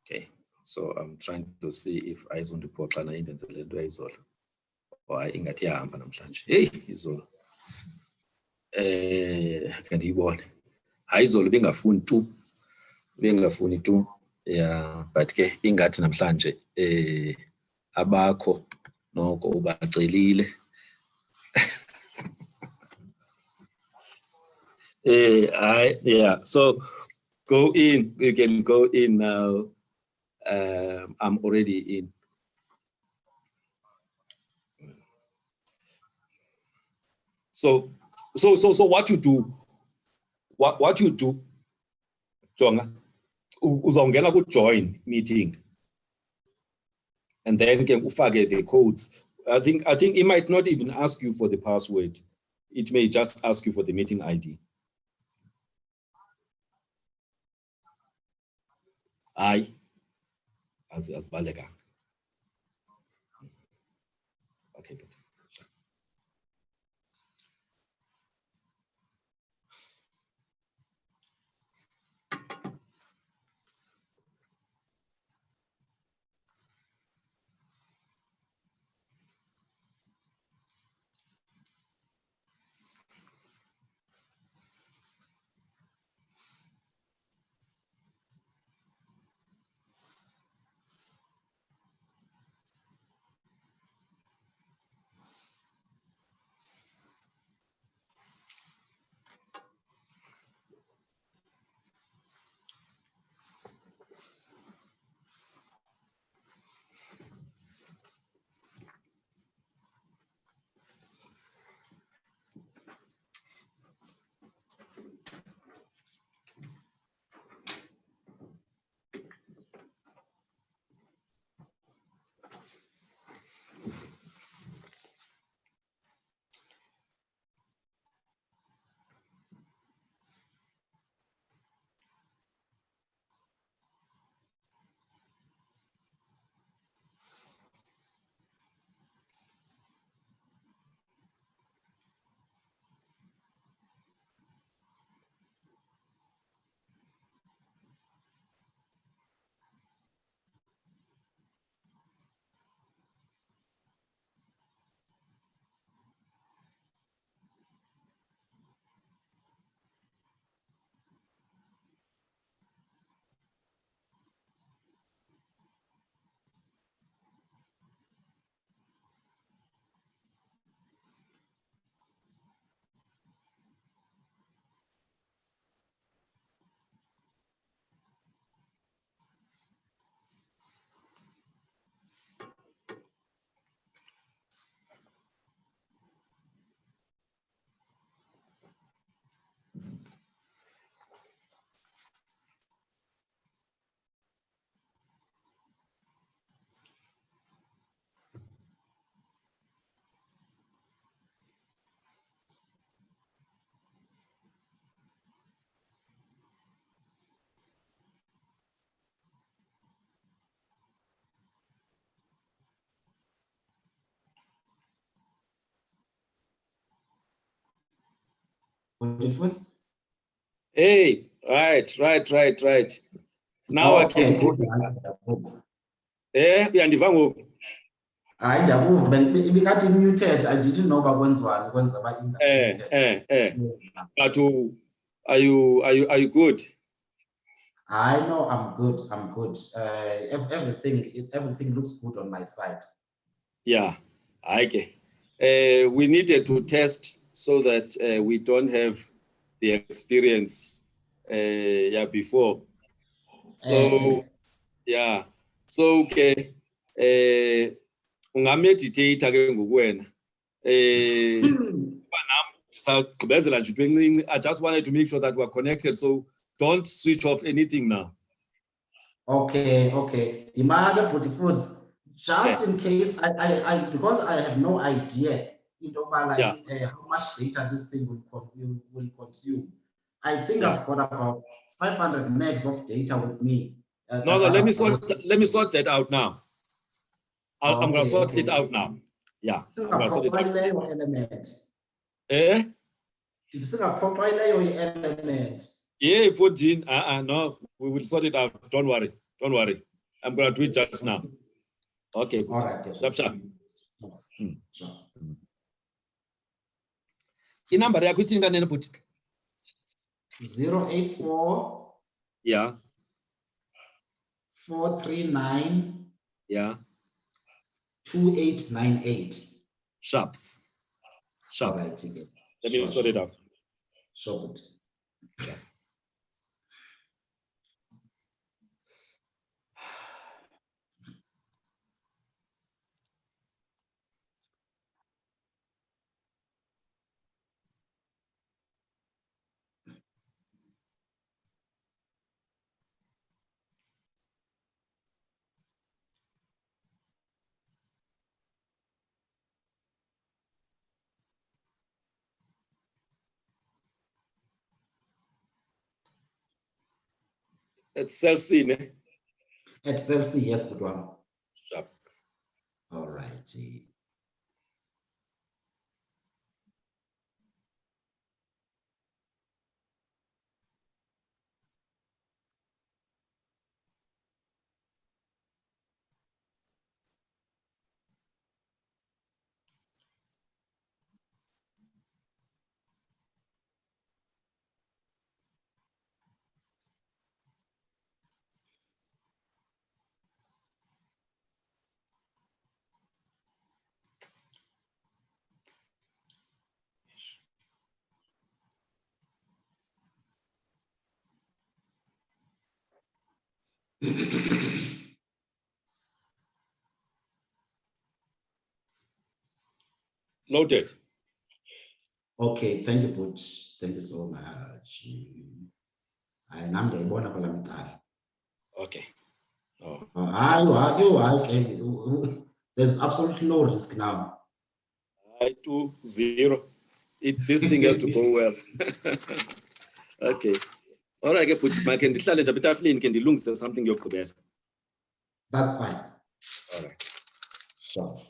Okay, so I'm trying to see if ayizondiphoxa na indenzele into ayizolo or ingathi iyahamba namhlanje. Hey, izolo ke ndiyibone. Hayi izolo bengafuni tu. Yeah, but ke ingathi namhlanje abakho noko ubacelile. Yeah, so go in, you can go in now. I'm already in. So what you do, Jonga, uzongena ku join meeting, and then can ufake the codes. I think it might not even ask you for the password. It may just ask you for the meeting ID. Aye, as balega. Okay, good. Hey, right. Now I can do it. Uyandiva ngoku? Hayi ndakuva ibikathi muted. I didn't know bakwenziwani kwenza ba But are you good? I know I'm good. Everything looks good on my side. Yeah, okay. We needed to test so that we don't have the experience before. So yeah. So okay. Ungameditate ke ngokwena. I just wanted to make sure that we're connected, so don't switch off anything now. Okay. Image Booty Foods. Just in case I because I have no idea how much data this thing will consume. I think I've got about 500 megs of data with me. No, let me sort that out now. I'm gonna sort it out now. Yeah, I'm gonna sort it out. Element. Did you proper element? Yeah, 14. No, we will sort it out. Don't worry. I'm going to do it just now. Okay. All right. Sharp, sharp. Sure. Inamba yakho ithi kanene bhuti? 084 Yeah. 439 Yeah. 2898. Sharp. All right. Okay. Let me sort it out. Sure. Yeah. It's cell C, ne? At cell C, yes, but one. Sharp. All right. Noted. Okay, thank you, Butch. Thank you so much. I am the one of Okay. Oh. There's absolutely no risk now. 2-0. This thing has to go well. Okay. All right, but I can decide a bit of link and the lungs or something you're covered. That's fine. All right. Sure.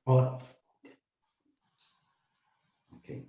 Oh, okay.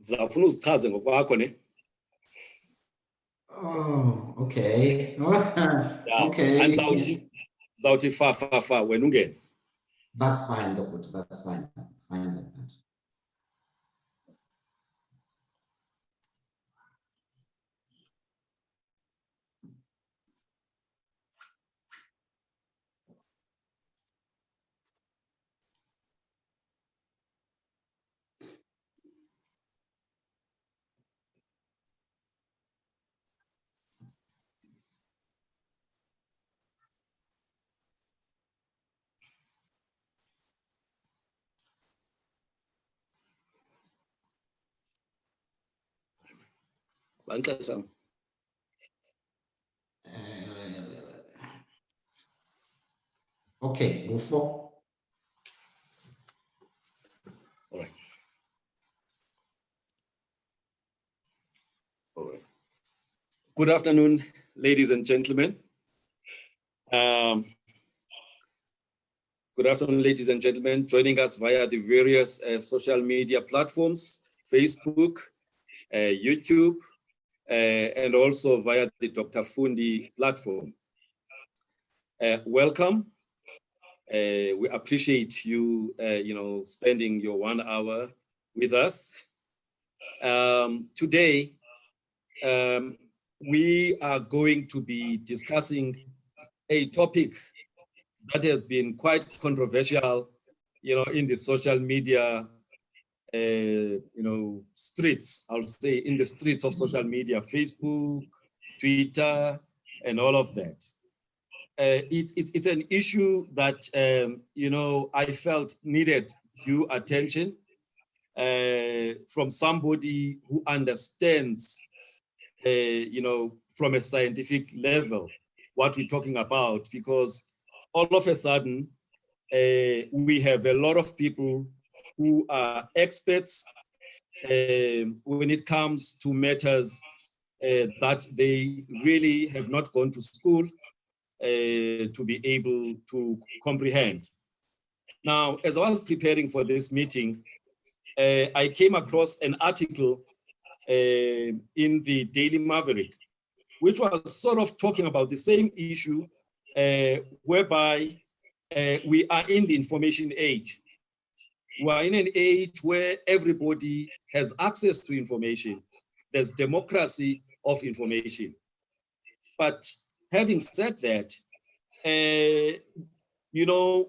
Zafuna uzichaze ngokwakho ne? Oh, okay. Yeah. Okay. Zawuthi fa wena ungene. That's fine, that's fine. It's fine like that. Banixesha. Okay, go for. All right. All right. Good afternoon, ladies and gentlemen. Good afternoon, ladies and gentlemen, joining us via the various social media platforms, Facebook, YouTube, and also via the Dr. Fundi platform. Welcome. We appreciate you, spending your 1 hour with us. Today, we are going to be discussing a topic that has been quite controversial, in the social media, streets, I'll say in the streets of social media, Facebook, Twitter, and all of that. It's an issue that, I felt needed due attention from somebody who understands, from a scientific level, what we're talking about, because all of a sudden, we have a lot of people who are experts when it comes to matters that they really have not gone to school to be able to comprehend. Now, as I was preparing for this meeting, I came across an article in the Daily Maverick, which was sort of talking about the same issue, whereby we are in the information age. We are in an age where everybody has access to information. There's democracy of information. But having said that,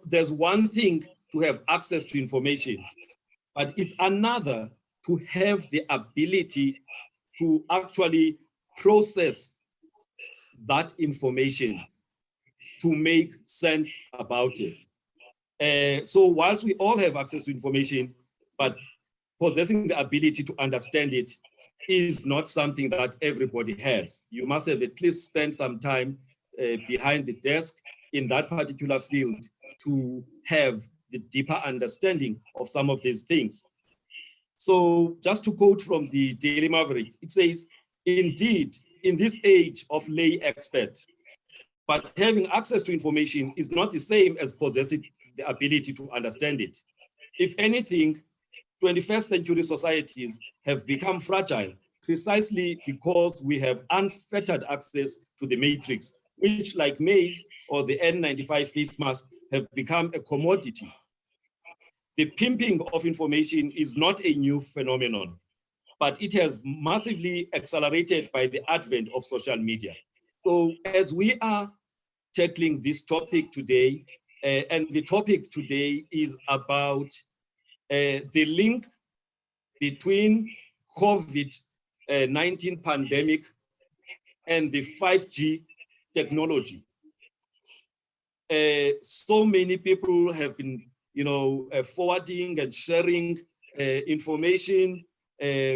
there's one thing to have access to information, but it's another to have the ability to actually process that information to make sense about it. So whilst we all have access to information, but possessing the ability to understand it is not something that everybody has. You must have at least spent some time behind the desk in that particular field to have the deeper understanding of some of these things. So just to quote from the Daily Maverick, it says, indeed, in this age of lay expert, but having access to information is not the same as possessing the ability to understand it. If anything, 21st century societies have become fragile precisely because we have unfettered access to the matrix, which, like maize or the N95 face mask, have become a commodity. The pimping of information is not a new phenomenon, but it has massively accelerated by the advent of social media. So as we are tackling this topic today, and the topic today is about the link between COVID-19 pandemic and the 5G technology. So many people have been, forwarding and sharing information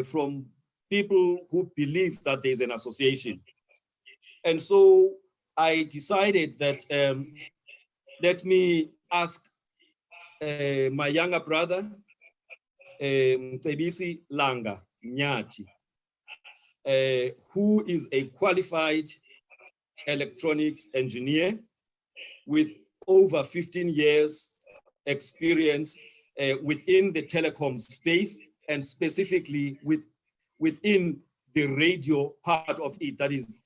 from people who believe that there's an association. And so I decided that let me ask my younger brother, Mcebisi Langa Nyati, who is a qualified electronics engineer with over 15 years experience within the telecom space, and specifically within the radio part of it. That is,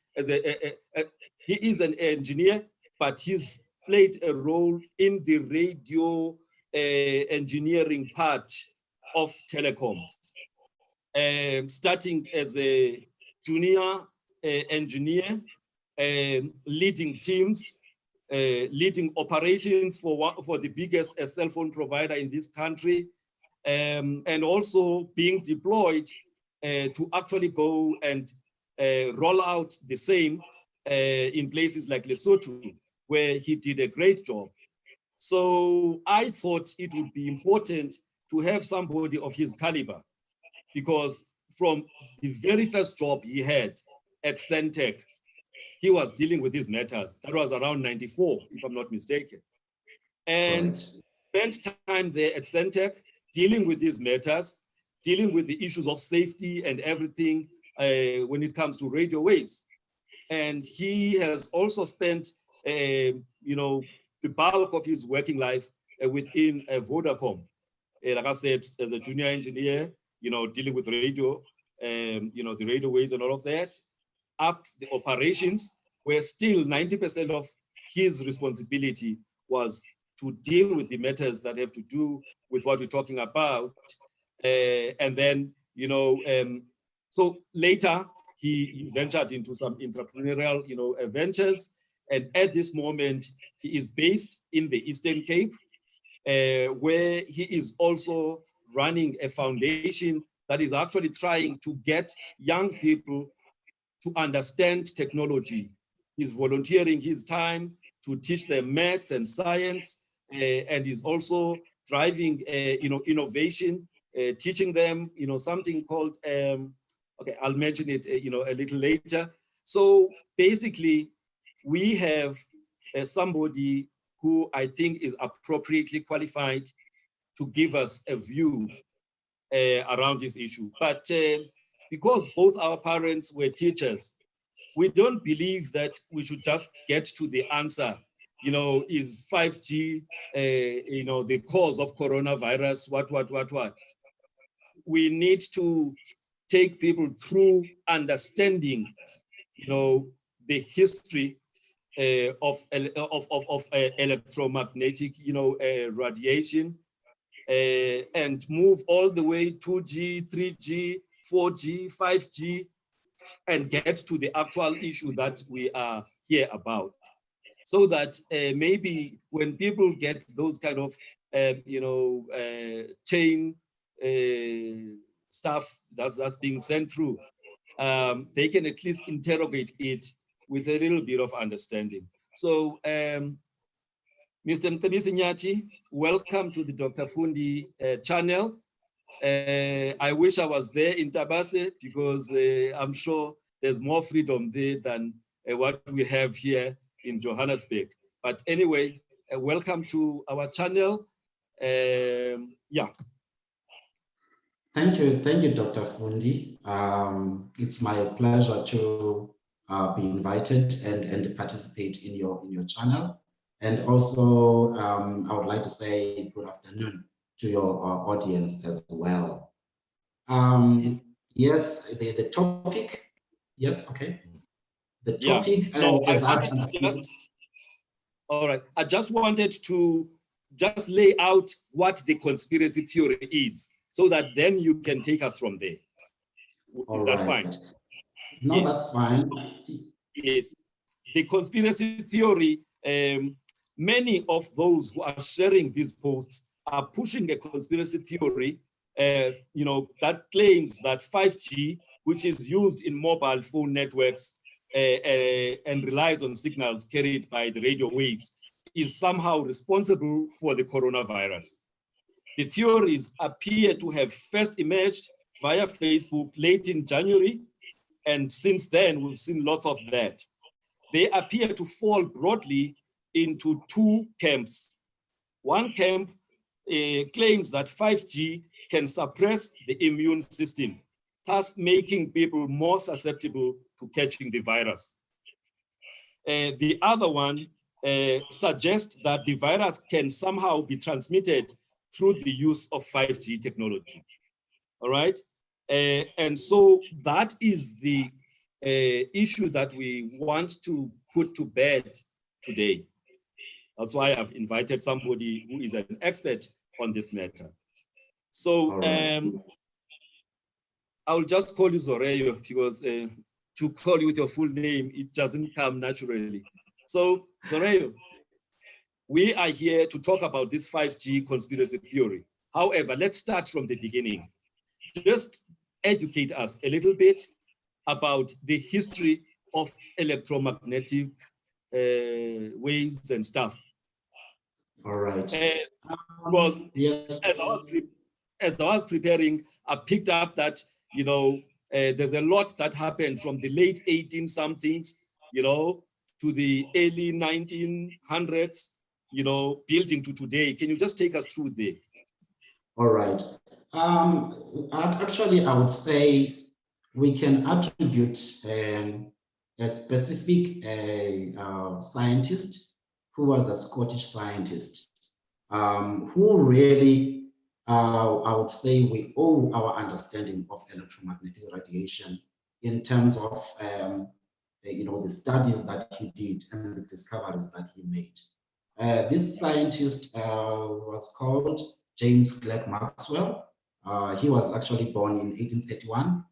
he is an engineer, but he's played a role in the radio engineering part of telecoms, starting as a junior engineer, leading teams, leading operations for the biggest cell phone provider in this country, and also being deployed to actually go and roll out the same in places like Lesotho, where he did a great job. So I thought it would be important to have somebody of his caliber, because from the very first job he had at Centec, he was dealing with these matters. That was around 94, if I'm not mistaken. And spent time there at Centec dealing with these matters, dealing with the issues of safety and everything when it comes to radio waves. And he has also spent, the bulk of his working life within Vodacom. Like I said, as a junior engineer, dealing with radio, the radio waves and all of that, up the operations, where still 90% of his responsibility was to deal with the matters that have to do with what we're talking about. And then, so later he ventured into some entrepreneurial, ventures. And at this moment, he is based in the Eastern Cape, where he is also running a foundation that is actually trying to get young people to understand technology. He's volunteering his time to teach them maths and science, and he's also driving, innovation, teaching them, something called, okay, I'll mention it, a little later. So basically, we have somebody who I think is appropriately qualified to give us a view around this issue. But because both our parents were teachers, we don't believe that we should just get to the answer, is 5G, the cause of coronavirus, what. We need to take people through understanding, the history of electromagnetic, radiation, and move all the way 2G, 3G, 4G, 5G, and get to the actual issue that we are here about. So that maybe when people get those kind of, chain stuff that's being sent through, they can at least interrogate it with a little bit of understanding. So, Mr. Mcebisi Nyati, welcome to the Dr. Fundi channel. I wish I was there in Tabase, because I'm sure there's more freedom there than what we have here in Johannesburg. But anyway, welcome to our channel. Yeah. Thank you, Dr. Fundi. It's my pleasure to be invited and participate in your channel. And also, I would like to say good afternoon to your audience as well. Yes, the topic. Yes, okay. The topic. Yeah. No, I wanted to just. All right. I just wanted to just lay out what the conspiracy theory is, so that then you can take us from there. Is that fine? No, yes. That's fine. Yes. The conspiracy theory, many of those who are sharing these posts are pushing a conspiracy theory, that claims that 5G, which is used in mobile phone networks and relies on signals carried by the radio waves, is somehow responsible for the coronavirus. The theories appear to have first emerged via Facebook late in January, and since then we've seen lots of that. They appear to fall broadly into two camps. One camp claims that 5G can suppress the immune system, thus making people more susceptible to catching the virus. The other one suggests that the virus can somehow be transmitted through the use of 5G technology. All right? And so that is the issue that we want to put to bed today. That's why I've invited somebody who is an expert on this matter. So I'll just call you Zoreyo, because to call you with your full name, it doesn't come naturally. So Zoreyo, we are here to talk about this 5G conspiracy theory. However, let's start from the beginning. Just educate us a little bit about the history of electromagnetic waves and stuff. All right. Because yes, as I was preparing, I picked up that, there's a lot that happened from the late 18-somethings, to the early 1900s, building to today. Can you just take us through there? All right. Actually, I would say we can attribute a specific scientist who was a Scottish scientist, who really, I would say, we owe our understanding of electromagnetic radiation in terms of, the studies that he did and the discoveries that he made. This scientist was called James Clerk Maxwell. He was actually born in 1831,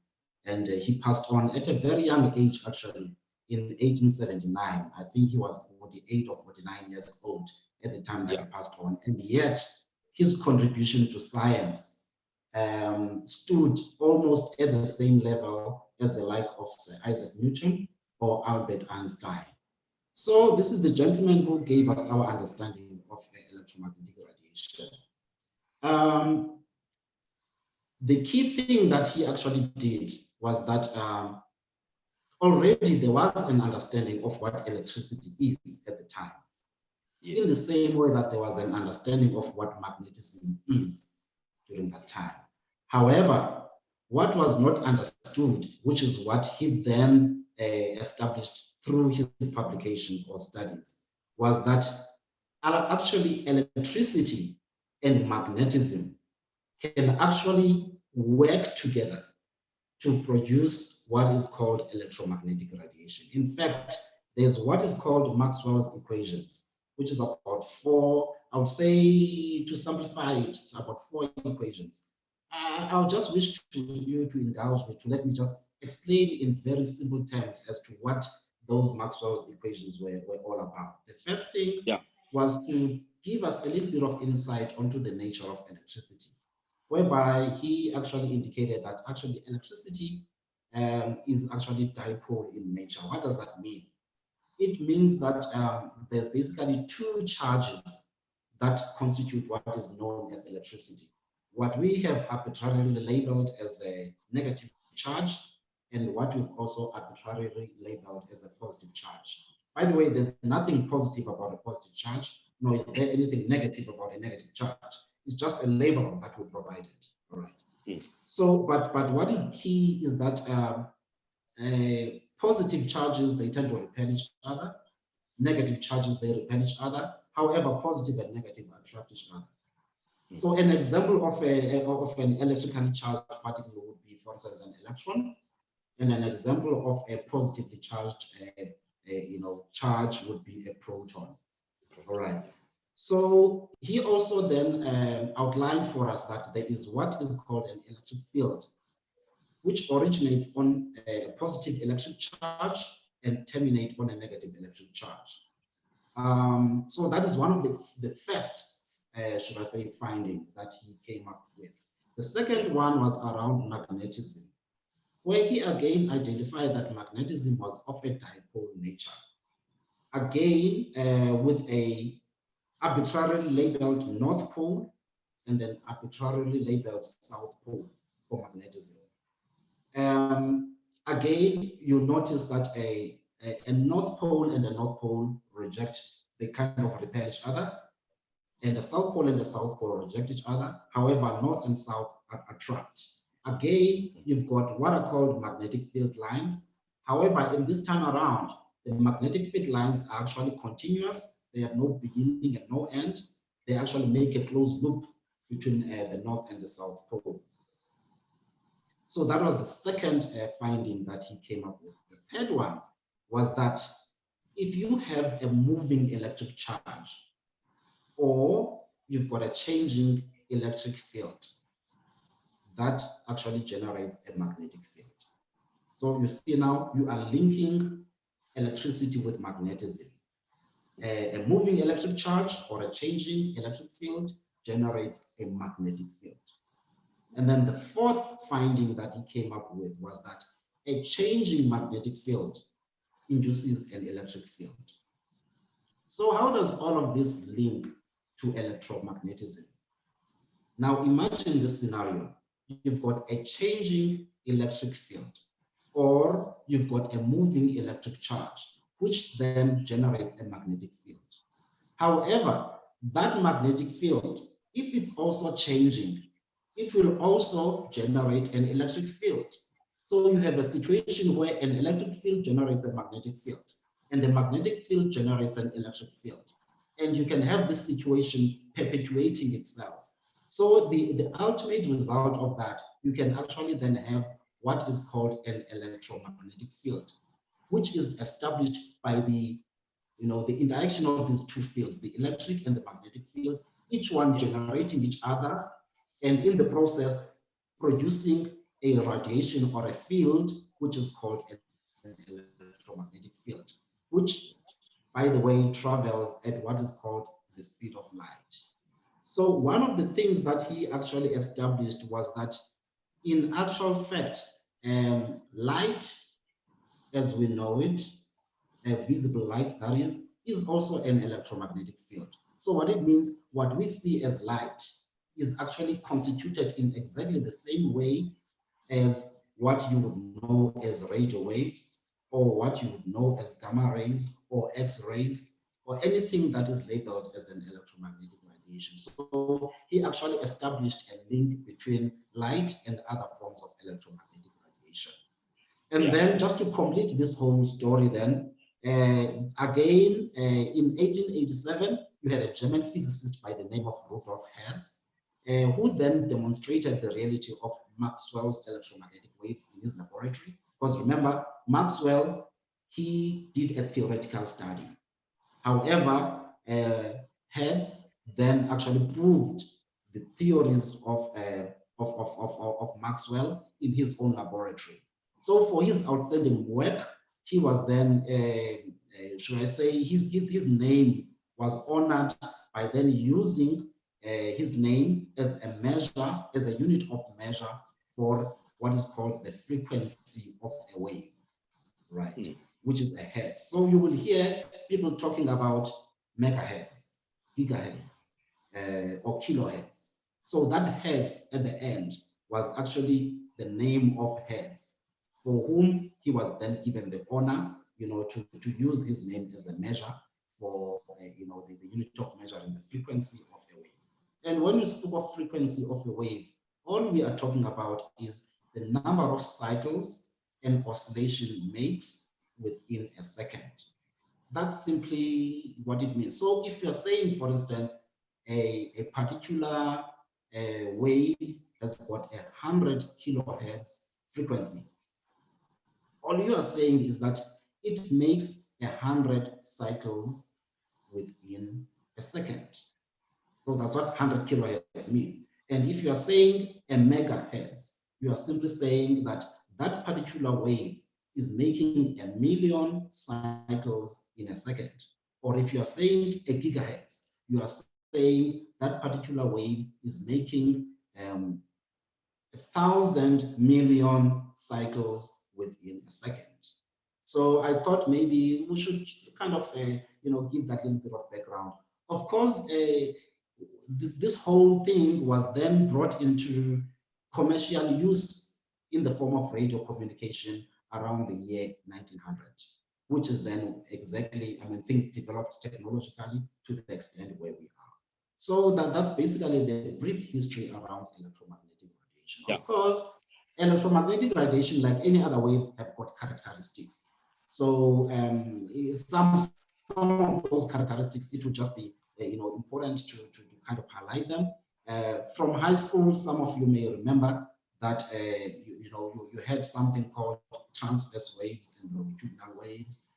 and he passed on at a very young age, actually, in 1879. I think he was 48 or 49 years old at the time that he passed on. And yet, his contribution to science stood almost at the same level as the like of Sir Isaac Newton or Albert Einstein. So this is the gentleman who gave us our understanding of electromagnetic radiation. The key thing that he actually did was that already there was an understanding of what electricity is at the time. Yes. In the same way that there was an understanding of what magnetism is during that time. However, what was not understood, which is what he then established through his publications or studies, was that actually electricity and magnetism can actually work together to produce what is called electromagnetic radiation. In fact, there's what is called Maxwell's equations, which is about 4, I would say, to simplify it, it's about 4 equations. I'll just wish you to indulge me, to let me just explain in very simple terms as to what those Maxwell's equations were all about. The first thing was to give us a little bit of insight onto the nature of electricity, whereby he actually indicated that actually electricity is actually dipole in nature. What does that mean? It means that there's basically 2 charges that constitute what is known as electricity. What we have arbitrarily labeled as a negative charge, and what we've also arbitrarily labeled as a positive charge. By the way, there's nothing positive about a positive charge, nor is there anything negative about a negative charge. It's just a label that we provided. All right. So, but what is key is that positive charges, they tend to repel each other. Negative charges, they repel each other. However, positive and negative attract each other. So an example of an electrically charged particle would be, for instance, an electron, and an example of a positively charged charge would be a proton. All right. So he also then outlined for us that there is what is called an electric field, which originates on a positive electric charge and terminates on a negative electric charge. So that is one of the first, should I say, finding that he came up with. The second one was around magnetism, where he again identified that magnetism was of a dipole nature. Again, with a arbitrarily labeled North Pole and an arbitrarily labeled South Pole for magnetism. Again, you notice that a North Pole and a North Pole reject, they kind of repel each other, and the South Pole and the South Pole reject each other. However, North and South attract. Again, you've got what are called magnetic field lines. However, in this time around, the magnetic field lines are actually continuous. They have no beginning and no end. They actually make a closed loop between the North and the South Pole. So that was the second finding that he came up with. The third one was that if you have a moving electric charge, or you've got a changing electric field, that actually generates a magnetic field. So you see now you are linking electricity with magnetism. A moving electric charge or a changing electric field generates a magnetic field. And then the fourth finding that he came up with was that a changing magnetic field induces an electric field. So how does all of this link to electromagnetism? Now imagine this scenario. You've got a changing electric field, or you've got a moving electric charge, which then generates a magnetic field. However, that magnetic field, if it's also changing, it will also generate an electric field. So you have a situation where an electric field generates a magnetic field, and the magnetic field generates an electric field. And you can have this situation perpetuating itself. So the ultimate result of that, you can actually then have what is called an electromagnetic field, which is established by the interaction of these two fields, the electric and the magnetic field, each one generating each other, and in the process producing a radiation or a field, which is called an electromagnetic field, which, by the way, travels at what is called the speed of light. So one of the things that he actually established was that, in actual fact, light, as we know it, visible light, that is also an electromagnetic field. So what it means, what we see as light is actually constituted in exactly the same way as what you would know as radio waves, or what you would know as gamma rays or X-rays, or anything that is labeled as an electromagnetic radiation. So he actually established a link between light and other forms of electromagnetic radiation. And then just to complete this whole story then, again, in 1887, you had a German physicist by the name of Rudolf Hertz, who then demonstrated the reality of Maxwell's electromagnetic waves in his laboratory. Because remember, Maxwell, he did a theoretical study. However, Hertz then actually proved the theories of Maxwell in his own laboratory. So for his outstanding work, he was then, should I say, his name was honored by then using his name as a measure, as a unit of measure for what is called the frequency of a wave, right? Which is a hertz. So you will hear people talking about megahertz, gigahertz, or kilohertz. So that hertz at the end was actually the name of Hertz, for whom he was then given the honor to use his name as a measure for, the unit of measuring the frequency of a wave. And when we speak of frequency of a wave, all we are talking about is the number of cycles an oscillation makes within a second. That's simply what it means. So if you're saying, for instance, a particular wave has got 100 kilohertz frequency, all you are saying is that it makes 100 cycles within a second. So that's what 100 kilohertz mean. And if you are saying a megahertz, you are simply saying that that particular wave is making 1,000,000 cycles in a second. Or if you are saying a gigahertz, you are saying that particular wave is making 1,000 million cycles within a second. So I thought maybe we should kind of, give that little bit of background. Of course, this whole thing was then brought into commercial use in the form of radio communication around the year 1900, which is then exactly, things developed technologically to the extent where we are. So that's basically the brief history around electromagnetic radiation. Yeah. Of course, electromagnetic radiation, like any other wave, have got characteristics. So some of those characteristics, it would just be important to kind of highlight them. From high school, some of you may remember that you had something called transverse waves and longitudinal waves.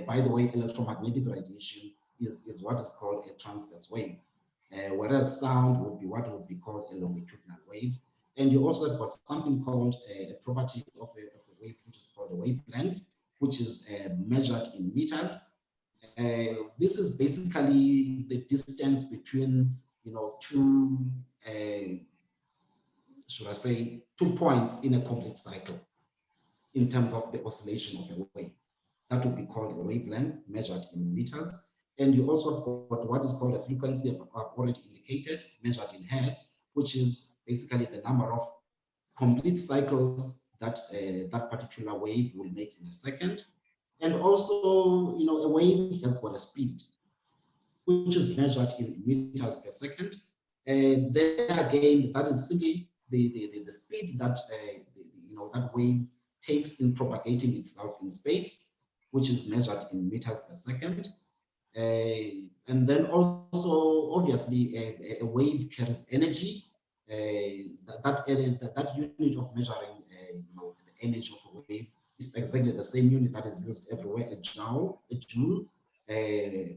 By the way, electromagnetic radiation is what is called a transverse wave, whereas sound would be what would be called a longitudinal wave. And you also have got something called a property of a wave, which is called a wavelength, which is measured in meters. This is basically the distance between, two, should I say, 2 points in a complete cycle in terms of the oscillation of a wave. That would be called a wavelength, measured in meters. And you also have got what is called a frequency, I've already indicated, measured in hertz, which is basically the number of complete cycles that that particular wave will make in a second. And also, a wave has got a speed, which is measured in meters per second. And there again, that is simply the speed that that wave takes in propagating itself in space, which is measured in meters per second. And then also, obviously, a wave carries energy. That unit of measuring, the energy of a wave is exactly the same unit that is used everywhere, a joule.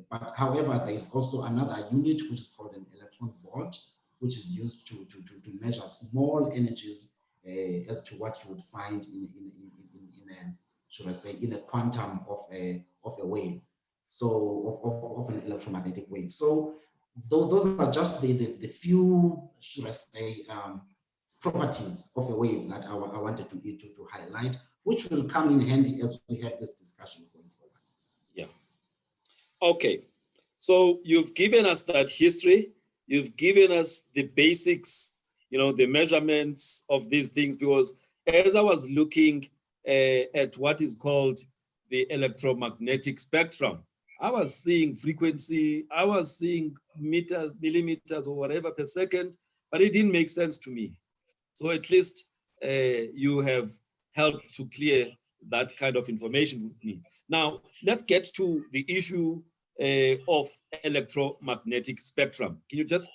But however, there is also another unit which is called an electron volt, which is used to measure small energies as to what you would find in a, should I say, in a quantum of a wave. So of an electromagnetic wave. So those are just the few, should I say, properties of a wave that I wanted to highlight, which will come in handy as we have this discussion going forward. Yeah. Okay. So you've given us that history. You've given us the basics, the measurements of these things, because as I was looking at what is called the electromagnetic spectrum, I was seeing frequency, I was seeing meters, millimeters, or whatever per second, but it didn't make sense to me. So at least you have helped to clear that kind of information with me. Now, let's get to the issue of electromagnetic spectrum. Can you just,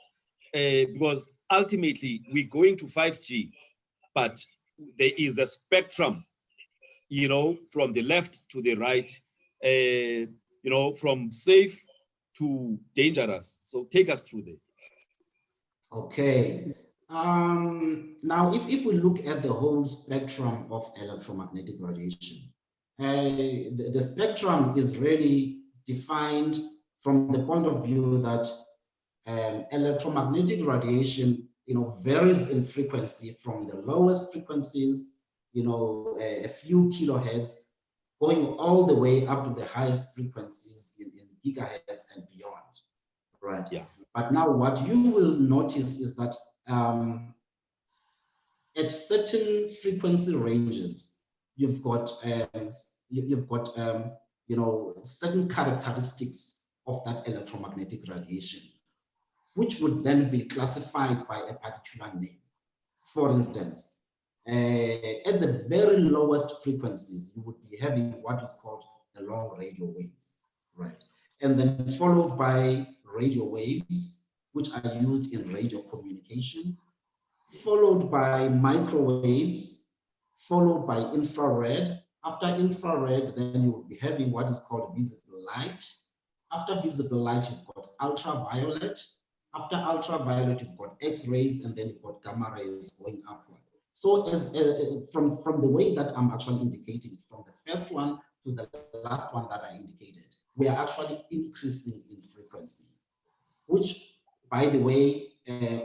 because ultimately we're going to 5G, but there is a spectrum, from the left to the right, from safe to dangerous. So take us through there. Okay. Now, if we look at the whole spectrum of electromagnetic radiation, the spectrum is really defined from the point of view that electromagnetic radiation, varies in frequency from the lowest frequencies, a few kilohertz, going all the way up to the highest frequencies in gigahertz and beyond, right? Yeah. But now what you will notice is that at certain frequency ranges, you've got certain characteristics of that electromagnetic radiation, which would then be classified by a particular name. For instance, at the very lowest frequencies, you would be having what is called the long radio waves, right? And then followed by radio waves, which are used in radio communication, followed by microwaves, followed by infrared. After infrared, then you will be having what is called visible light. After visible light, you've got ultraviolet. After ultraviolet, you've got X-rays, and then you've got gamma rays going upwards. So as from the way that I'm actually indicating it, from the first one to the last one that I indicated, we are actually increasing in frequency, which, by the way,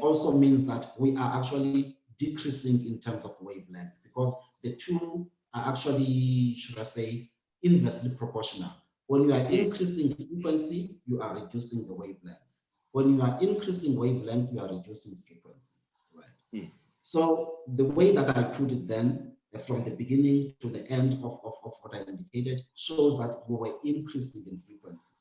also means that we are actually decreasing in terms of wavelength, because the two are actually, should I say, inversely proportional. When you are increasing frequency, you are reducing the wavelength. When you are increasing wavelength, you are reducing frequency, right? So the way that I put it then, from the beginning to the end of what I indicated, shows that we were increasing in frequency.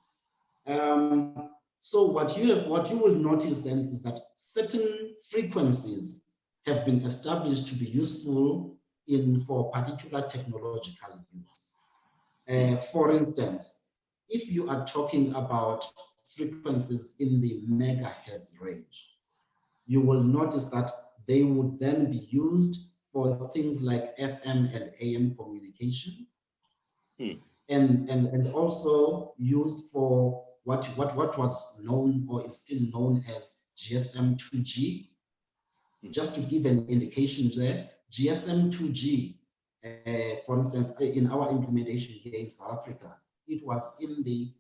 So what you will notice then is that certain frequencies have been established to be useful for particular technological use. For instance, if you are talking about frequencies in the megahertz range, you will notice that they would then be used for things like FM and AM communication, and also used for what was known or is still known as GSM 2G. Just to give an indication there, GSM 2G, for instance, in our implementation here in South Africa, it was in the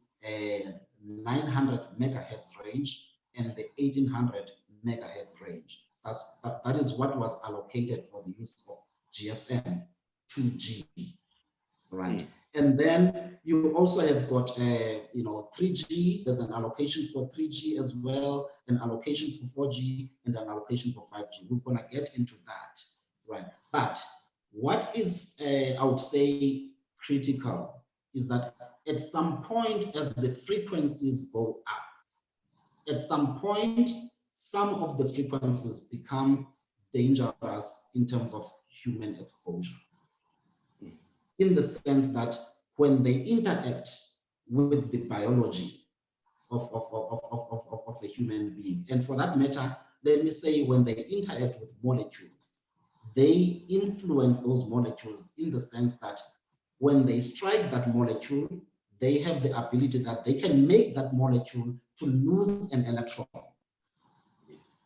900 megahertz range and the 1800 megahertz range. That is what was allocated for the use of GSM 2G, right? And then you also have got 3G. There's an allocation for 3G as well, an allocation for 4G, and an allocation for 5G. We're going to get into that, right? But what is, I would say, critical is that at some point, as the frequencies go up, at some point, some of the frequencies become dangerous in terms of human exposure, in the sense that when they interact with the biology of a human being, and for that matter, let me say when they interact with molecules, they influence those molecules in the sense that when they strike that molecule, they have the ability that they can make that molecule to lose an electron.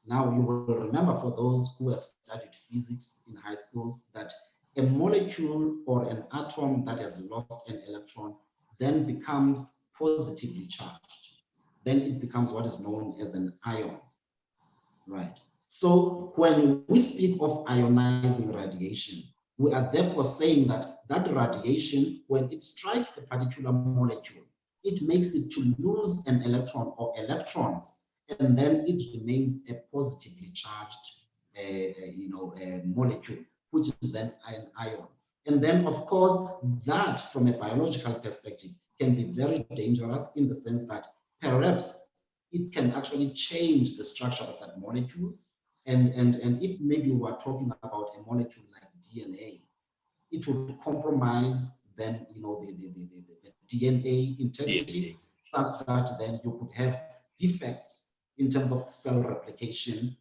Now, you will remember, for those who have studied physics in high school, that a molecule or an atom that has lost an electron then becomes positively charged. Then it becomes what is known as an ion, right? So when we speak of ionizing radiation, we are therefore saying that that radiation, when it strikes a particular molecule, it makes it to lose an electron or electrons, and then it remains a positively charged molecule, which is then an ion. And then, of course, that from a biological perspective can be very dangerous, in the sense that perhaps it can actually change the structure of that molecule. And if maybe we are talking about a molecule like DNA, it would compromise then the DNA integrity, such that then you could have defects in terms of cell replication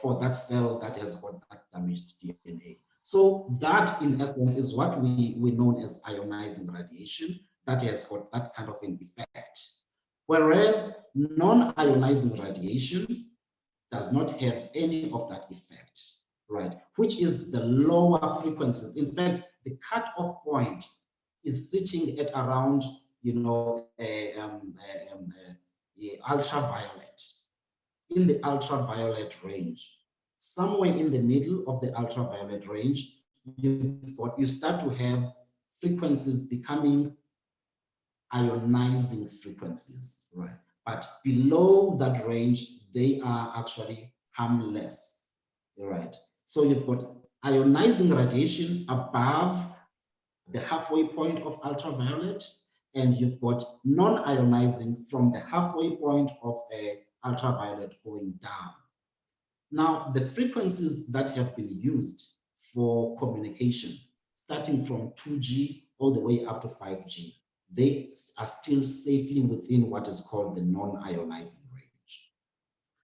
for that cell that has got that damaged DNA. So that, in essence, is what we know as ionizing radiation, that has got that kind of an effect. Whereas non-ionizing radiation does not have any of that effect, right? Which is the lower frequencies. In fact, the cutoff point is sitting at around, ultraviolet. In the ultraviolet range, somewhere in the middle of the ultraviolet range, you start to have frequencies becoming ionizing frequencies, right? But below that range, they are actually harmless, right? So you've got ionizing radiation above the halfway point of ultraviolet, and you've got non-ionizing from the halfway point of ultraviolet going down. Now, the frequencies that have been used for communication, starting from 2G all the way up to 5G, they are still safely within what is called the non-ionizing range.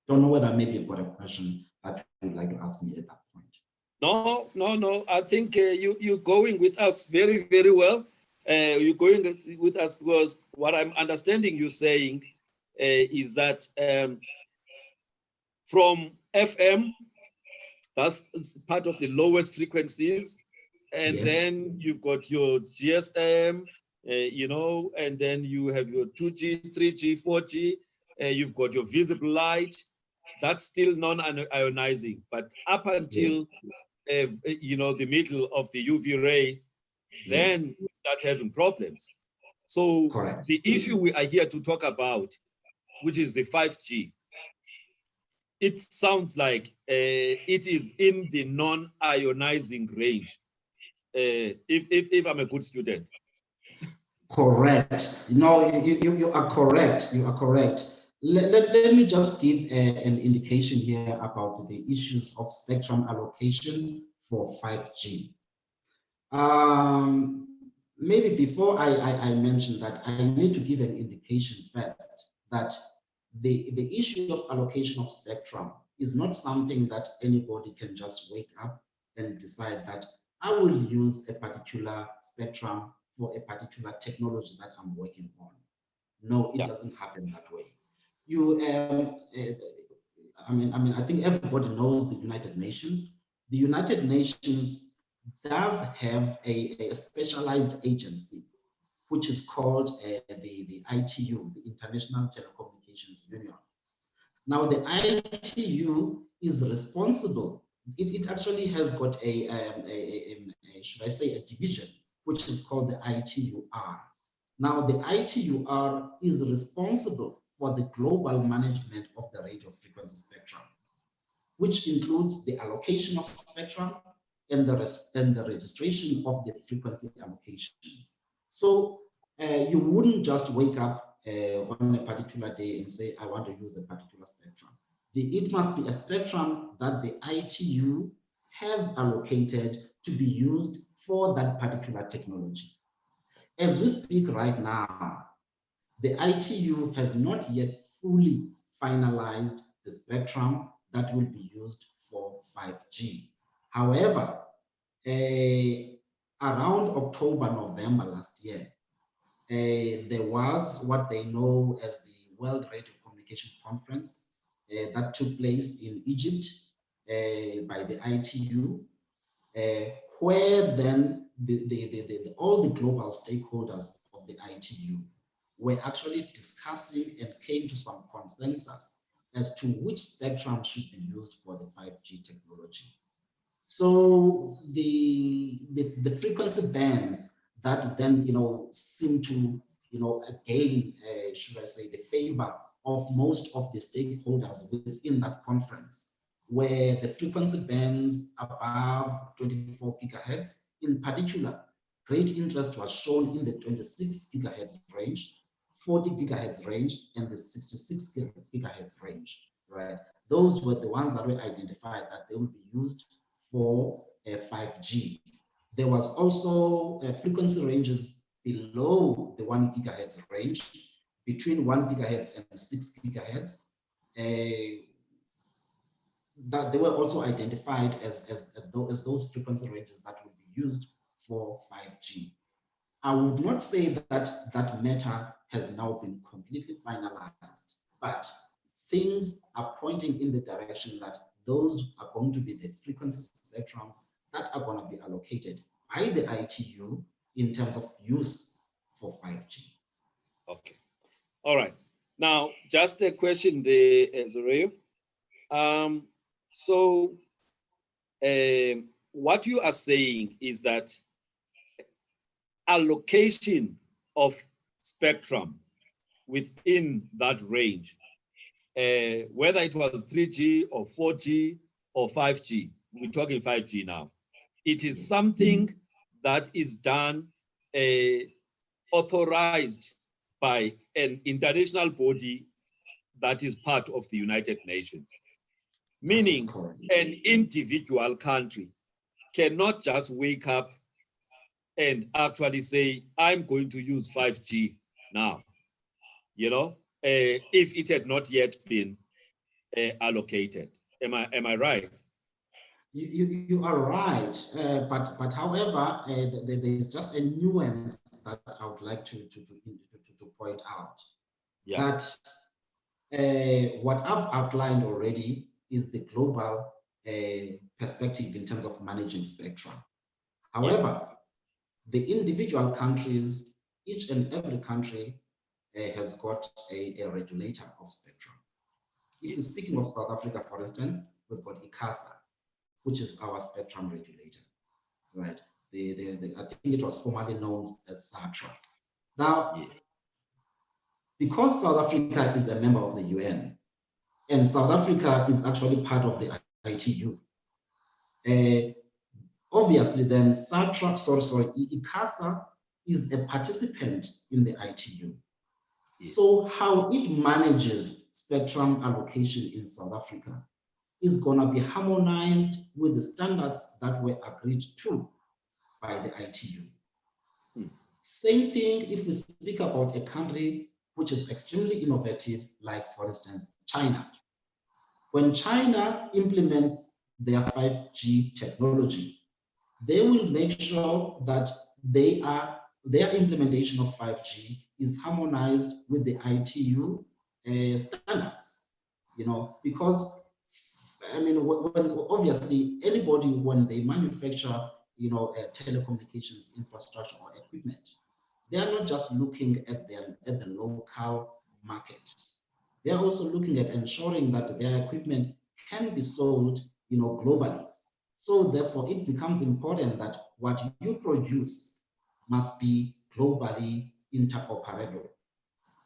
Don't know whether maybe you've got a question that you'd like to ask me at that point. No. I think you're going with us very, very well. You're going with us because what I'm understanding you saying is that from FM, that's part of the lowest frequencies. And Yes. then you've got your GSM, and then you have your 2G, 3G, 4G, you've got your visible light. That's still non-ionizing. But up until, the middle of the UV rays, then we start having problems. So Correct. The issue we are here to talk about, which is the 5G, it sounds like it is in the non-ionizing range. If I'm a good student. Correct. No, you are correct. You are correct. Let me just give an indication here about the issues of spectrum allocation for 5G. Maybe before I mention that, I need to give an indication first that the issue of allocation of spectrum is not something that anybody can just wake up and decide that I will use a particular spectrum for a particular technology that I'm working on. No, it doesn't happen that way. I think everybody knows the United Nations. The United Nations does have a specialized agency, which is called the ITU, the International Telecommunications Union. Now, the ITU is responsible. It actually has got should I say, a division, which is called the ITUR. Now, the ITUR is responsible for the global management of the radio frequency spectrum, which includes the allocation of spectrum and the registration of the frequency allocations. So you wouldn't just wake up on a particular day and say, I want to use a particular spectrum. It must be a spectrum that the ITU has allocated to be used for that particular technology. As we speak right now, the ITU has not yet fully finalized the spectrum that will be used for 5G. However, around October, November last year, there was what they know as the World Radio Communication Conference that took place in Egypt by the ITU, where then all the global stakeholders of the ITU were actually discussing and came to some consensus as to which spectrum should be used for the 5G technology. So the frequency bands that then seem to again should I say the favor of most of the stakeholders within that conference, where the frequency bands above 24 gigahertz, in particular, great interest was shown in the 26 gigahertz range, 40 gigahertz range, and the 66 gigahertz range, right? Those were the ones that were identified that they will be used for 5G. There was also frequency ranges below the 1 gigahertz range, between 1 gigahertz and 6 gigahertz, that they were also identified as those frequency ranges that would be used for 5G. I would not say that that matter has now been completely finalized, but things are pointing in the direction that those are going to be the frequency spectrums that are going to be allocated by the ITU in terms of use for 5G. Okay. All right. Now, just a question there, Zoreo. What you are saying is that allocation of spectrum within that range, whether it was 3G or 4G or 5G, we're talking 5G now, it is something that is done authorized by an international body that is part of the United Nations. Meaning an individual country cannot just wake up and actually say, I'm going to use 5G now, if it had not yet been allocated. Am I right? You are right, but however, there is just a nuance that I would like to point out. Yeah. That what I've outlined already is the global perspective in terms of managing spectrum. However, yes, the individual countries, each and every country has got a regulator of spectrum. If we're speaking of South Africa, for instance, we've got ICASA, which is our spectrum regulator, right? I think it was formerly known as SATRA. Now, because South Africa is a member of the UN, and South Africa is actually part of the ITU, obviously then SATRA, ICASA is a participant in the ITU. Yes. So how it manages spectrum allocation in South Africa is going to be harmonized with the standards that were agreed to by the ITU. Same thing if we speak about a country which is extremely innovative, like for instance, China. When China implements their 5G technology, they will make sure that their implementation of 5G is harmonized with the ITU standards, because I mean, when obviously anybody, when they manufacture, telecommunications infrastructure or equipment, they are not just looking at the local market. They are also looking at ensuring that their equipment can be sold, globally. So therefore, it becomes important that what you produce must be globally interoperable.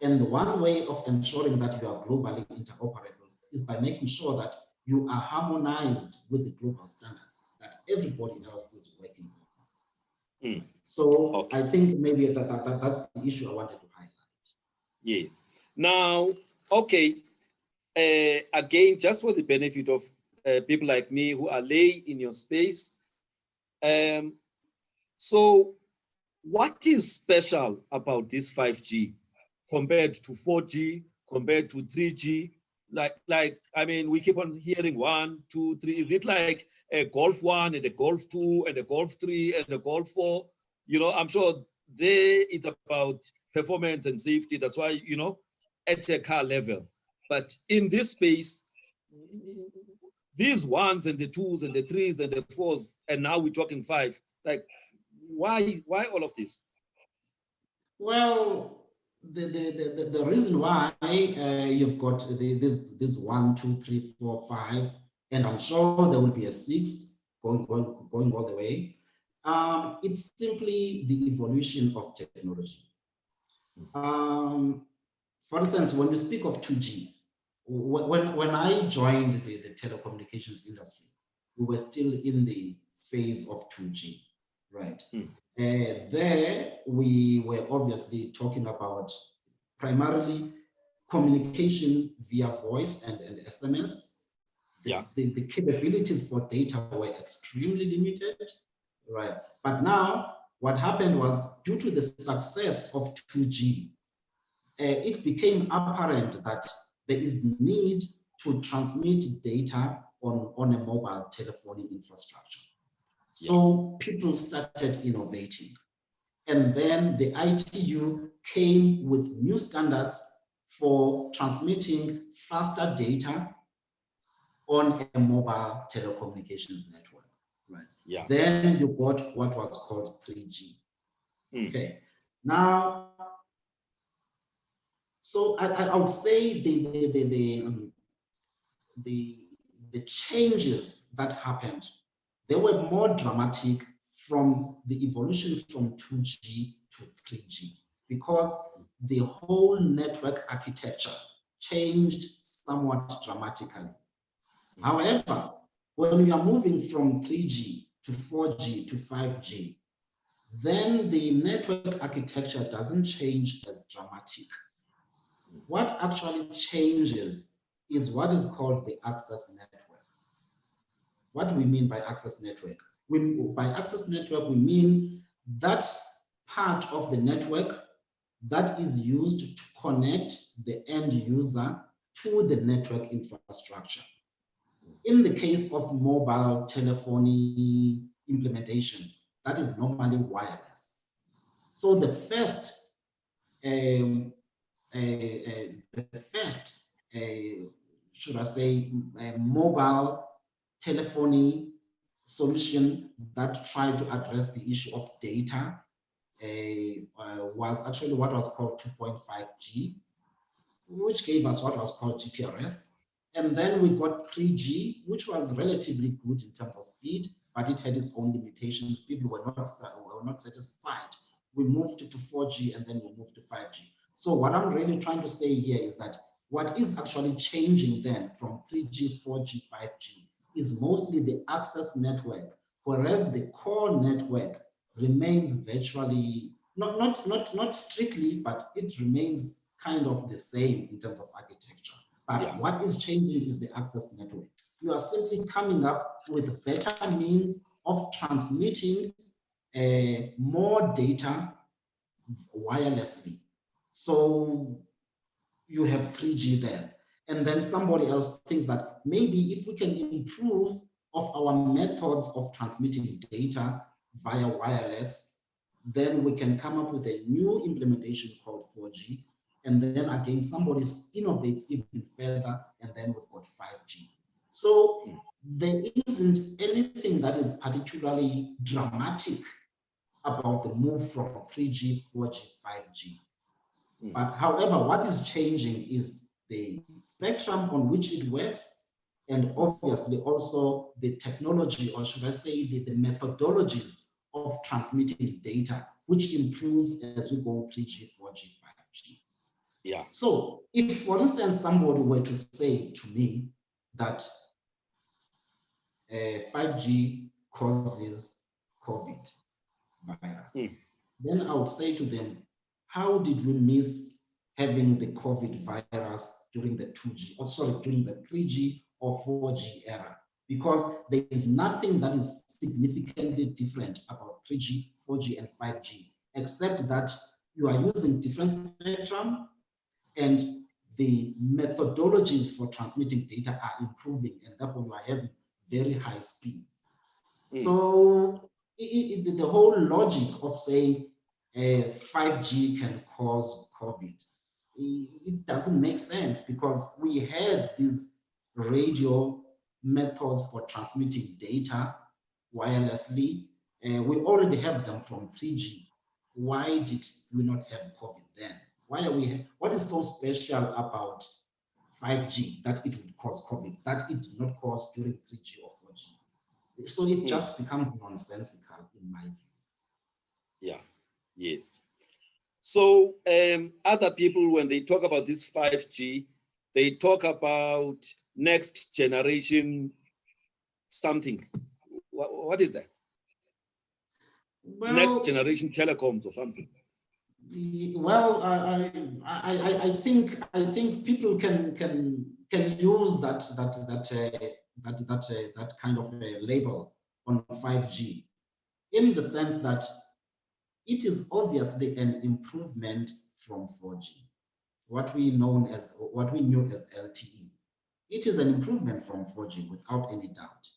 And the one way of ensuring that you are globally interoperable is by making sure that you are harmonized with the global standards that everybody else is working on. So okay. I think maybe that's the issue I wanted to highlight. Yes. Now, okay. Again, just for the benefit of people like me who are lay in your space. So what is special about this 5G compared to 4G, compared to 3G? Like, I mean, we keep on hearing 1, 2, 3. Is it like a Golf 1 and a Golf 2 and a Golf 3 and a Golf 4? I'm sure it's about performance and safety. That's why, at a car level. But in this space, these 1s and the 2s and the 3s and the 4s, and now we're talking 5. Like, why all of this? Well, the reason why you've got this 1, 2, 3, 4, 5, and I'm sure there will be a 6 going all the way. It's simply the evolution of technology. For instance, when we speak of 2G, when I joined the telecommunications industry, we were still in the phase of 2G, right? There, we were obviously talking about primarily communication via voice and SMS. The capabilities for data were extremely limited, right? But now, what happened was, due to the success of 2G, it became apparent that there is need to transmit data on a mobile telephony infrastructure. So people started innovating. And then the ITU came with new standards for transmitting faster data on a mobile telecommunications network. Right. Yeah. Then you got what was called 3G. Okay. Now, so I would say the changes that happened, they were more dramatic from the evolution from 2G to 3G, because the whole network architecture changed somewhat dramatically. However, when we are moving from 3G to 4G to 5G, then the network architecture doesn't change as dramatic. What actually changes is what is called the access network. What do we mean by access network? By access network, we mean that part of the network that is used to connect the end user to the network infrastructure. In the case of mobile telephony implementations, that is normally wireless. So the first, should I say, mobile telephony solution that tried to address the issue of data was actually what was called 2.5G, which gave us what was called GPRS. And then we got 3G, which was relatively good in terms of speed, but it had its own limitations. People were not satisfied. We moved to 4G and then we moved to 5G. So what I'm really trying to say here is that what is actually changing then from 3G, 4G, 5G is mostly the access network, whereas the core network remains virtually, not strictly, but it remains kind of the same in terms of architecture. But what is changing is the access network. You are simply coming up with better means of transmitting more data wirelessly. So you have 3G there. And then somebody else thinks that maybe if we can improve of our methods of transmitting data via wireless, then we can come up with a new implementation called 4G. And then again, somebody innovates even further, and then we've got 5G. So there isn't anything that is particularly dramatic about the move from 3G, 4G, 5G. But however, what is changing is the spectrum on which it works, and obviously also the technology, or should I say the methodologies of transmitting data, which improves as we go 3G, 4G, 5G. Yeah. So if, for instance, somebody were to say to me that 5G causes COVID virus, then I would say to them, how did we miss having the COVID virus during the 2G, or sorry, during the 3G or 4G era? Because there is nothing that is significantly different about 3G, 4G, and 5G, except that you are using different spectrum and the methodologies for transmitting data are improving, and therefore you are having very high speeds. So the whole logic of saying 5G can cause COVID, it doesn't make sense, because we had these radio methods for transmitting data wirelessly. We already have them from 3G. Why did we not have COVID then? Why are we? What is so special about 5G that it would cause COVID that it did not cause during 3G or 4G? So it just becomes nonsensical in my view. Yeah, yes. So other people, when they talk about this 5G, they talk about next generation something. What is that? Well, next generation telecoms or something. Well, I think people can use that kind of a label on 5G, in the sense that it is obviously an improvement from 4G, what we knew as LTE. It is an improvement from 4G without any doubt,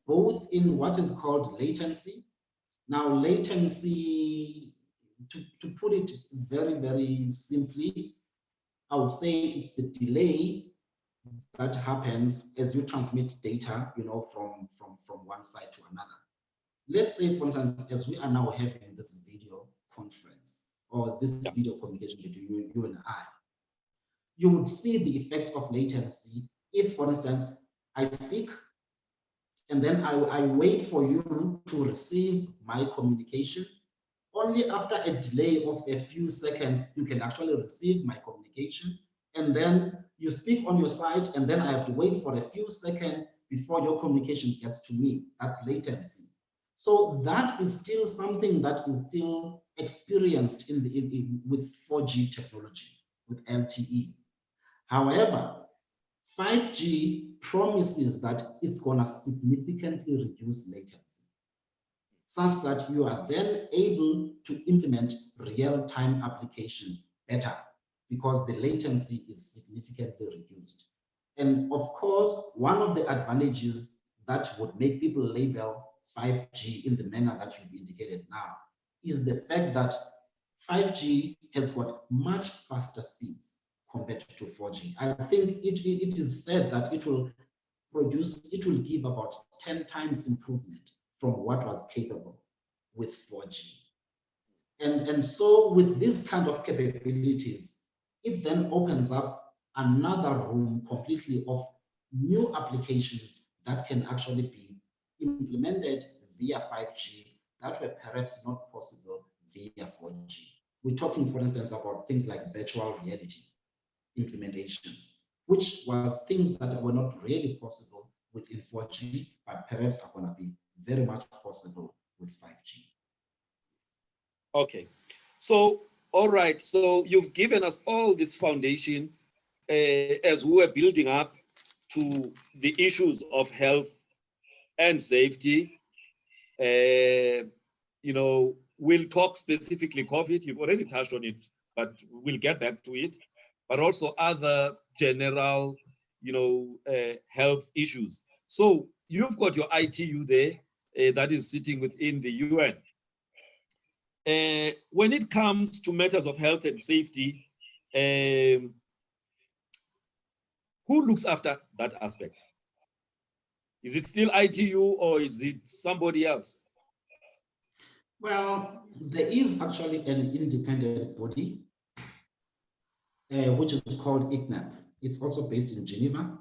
both in what is called latency. Now, latency, to put it very, very simply, I would say it's the delay that happens as you transmit data, from one side to another. Let's say, for instance, as we are now having this video conference or this video communication between you and I, you would see the effects of latency if, for instance, I speak and then I wait for you to receive my communication. Only after a delay of a few seconds, you can actually receive my communication. And then you speak on your side, and then I have to wait for a few seconds before your communication gets to me. That's latency. So that is still something that is still experienced with 4G technology, with LTE. However, 5G promises that it's going to significantly reduce latency, such that you are then able to implement real-time applications better because the latency is significantly reduced. And of course, one of the advantages that would make people label 5G in the manner that you've indicated now is the fact that 5G has got much faster speeds compared to 4G. I think it is said that it will give about 10 times improvement from what was capable with 4G. And so with this kind of capabilities, it then opens up another room completely of new applications that can actually be implemented via 5G that were perhaps not possible via 4G. We're talking, for instance, about things like virtual reality implementations, which was things that were not really possible within 4G, but perhaps are going to be very much possible with 5G. Okay. So, all right. So you've given us all this foundation as we were building up to the issues of health and safety. You know, we'll talk specifically COVID. You've already touched on it, but we'll get back to it. But also other general, you know, health issues. So you've got your ITU there that is sitting within the UN. When it comes to matters of health and safety, who looks after that aspect? Is it still ITU or is it somebody else? Well, there is actually an independent body, which is called ICNAP. It's also based in Geneva.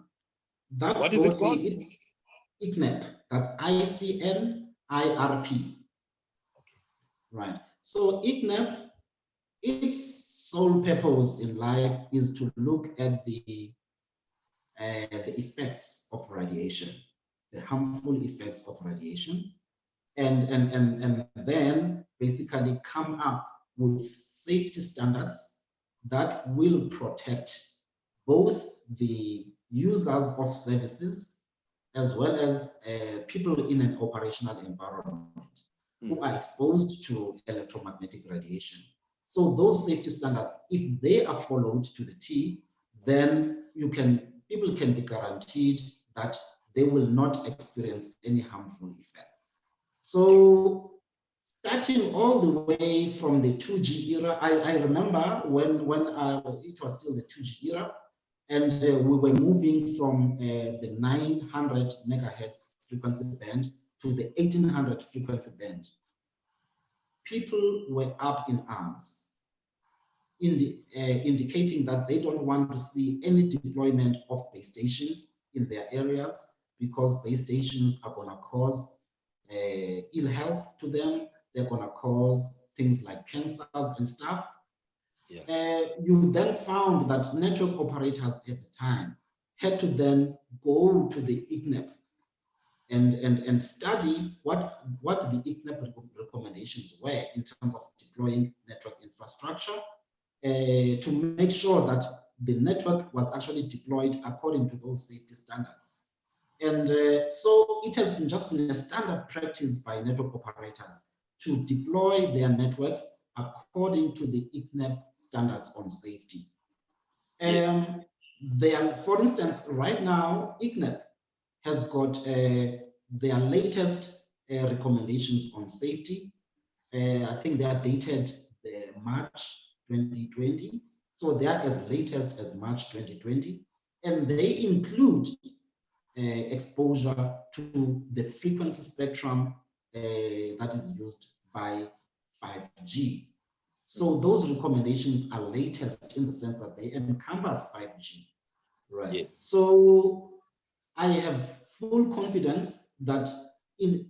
That what is it called? It's ICNAP. That's ICNIRP. Okay. Right. So ICNAP, its sole purpose in life is to look at the effects of radiation, the harmful effects of radiation, and then basically come up with safety standards that will protect both the users of services as well as people in an operational environment who are exposed to electromagnetic radiation. So those safety standards, if they are followed to the T, then people can be guaranteed that they will not experience any harmful effects. So starting all the way from the 2G era, I remember when it was still the 2G era, and we were moving from the 900 megahertz frequency band to the 1800 frequency band. People were up in arms, indicating that they don't want to see any deployment of base stations in their areas because base stations are going to cause ill health to them. They're going to cause things like cancers and stuff. Yeah. You then found that network operators at the time had to then go to the ICNAP and study what the ICNAP recommendations were in terms of deploying network infrastructure to make sure that the network was actually deployed according to those safety standards. And so it has just been a standard practice by network operators to deploy their networks according to the ICNAP standards on safety. Yes. For instance, right now, ICNAP has got their latest recommendations on safety. I think they are dated March 2020. So they are as latest as March 2020. And they include exposure to the frequency spectrum that is used by 5G. So those recommendations are latest in the sense that they encompass 5G. Right. Yes. So I have full confidence that in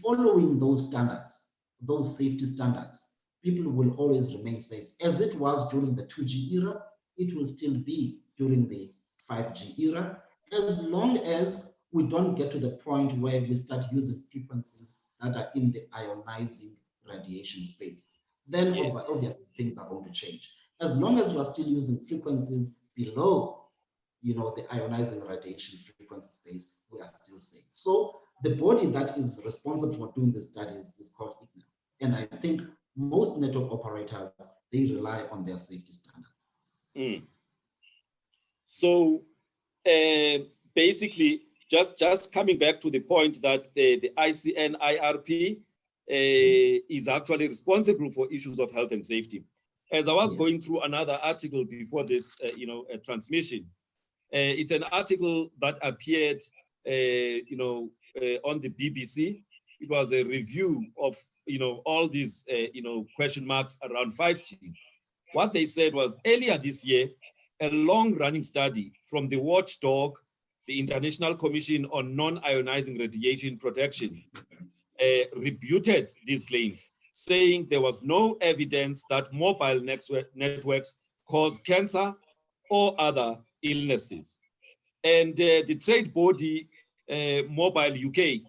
following those standards, those safety standards, people will always remain safe. As it was during the 2G era, it will still be during the 5G era, as long as we don't get to the point where we start using frequencies that are in the ionizing radiation space. Then Yes. obviously things are going to change. As long as you are still using frequencies below, the ionizing radiation frequency space, we are still safe. So the body that is responsible for doing the studies is called IGNA. And I think most network operators, they rely on their safety standards. Mm. So basically, just coming back to the point that the ICN IRP is actually responsible for issues of health and safety. As I was going through another article before this, transmission, it's an article that appeared, on the BBC. It was a review of, all these, question marks around 5G. What they said was earlier this year, a long-running study from the watchdog, the International Commission on Non-Ionizing Radiation Protection, rebutted these claims, saying there was no evidence that mobile networks cause cancer or other illnesses. And the trade body, Mobile UK,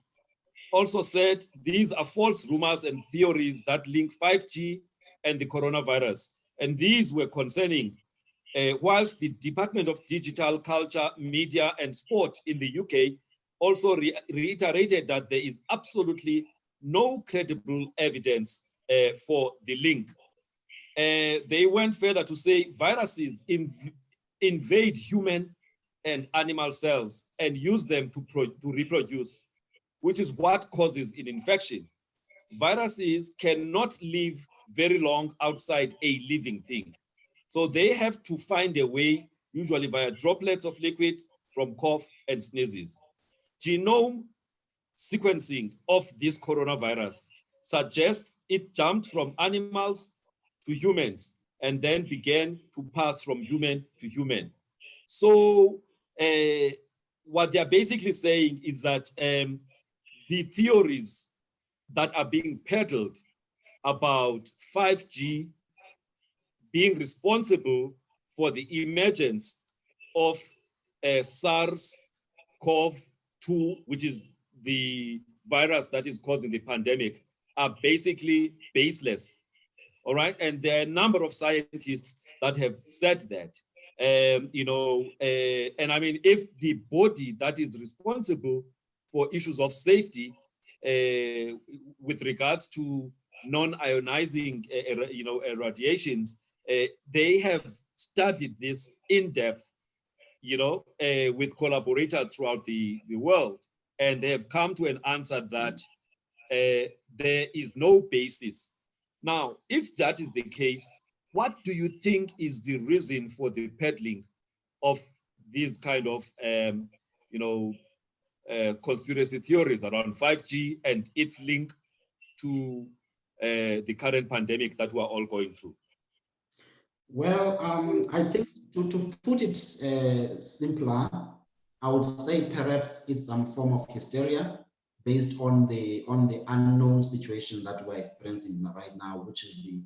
also said these are false rumors and theories that link 5G and the coronavirus. And these were concerning, whilst the Department of Digital Culture, Media and Sport in the UK also reiterated that there is absolutely no credible evidence for the link. They went further to say viruses invade human and animal cells and use them to reproduce, which is what causes an infection. Viruses cannot live very long outside a living thing. So they have to find a way, usually via droplets of liquid from cough and sneezes. Genome sequencing of this coronavirus suggests it jumped from animals to humans and then began to pass from human to human. So what they're basically saying is that the theories that are being peddled about 5G being responsible for the emergence of SARS-CoV-2, which is the virus that is causing the pandemic, are basically baseless. All right, and there are a number of scientists that have said that. And I mean, if the body that is responsible for issues of safety with regards to non-ionizing, radiations, they have studied this in depth, with collaborators throughout the world, and they have come to an answer that there is no basis. Now, if that is the case, what do you think is the reason for the peddling of these kind of, conspiracy theories around 5G and its link to the current pandemic that we're all going through? Well, I think to put it simpler, I would say perhaps it's some form of hysteria based on the unknown situation that we're experiencing right now, which is the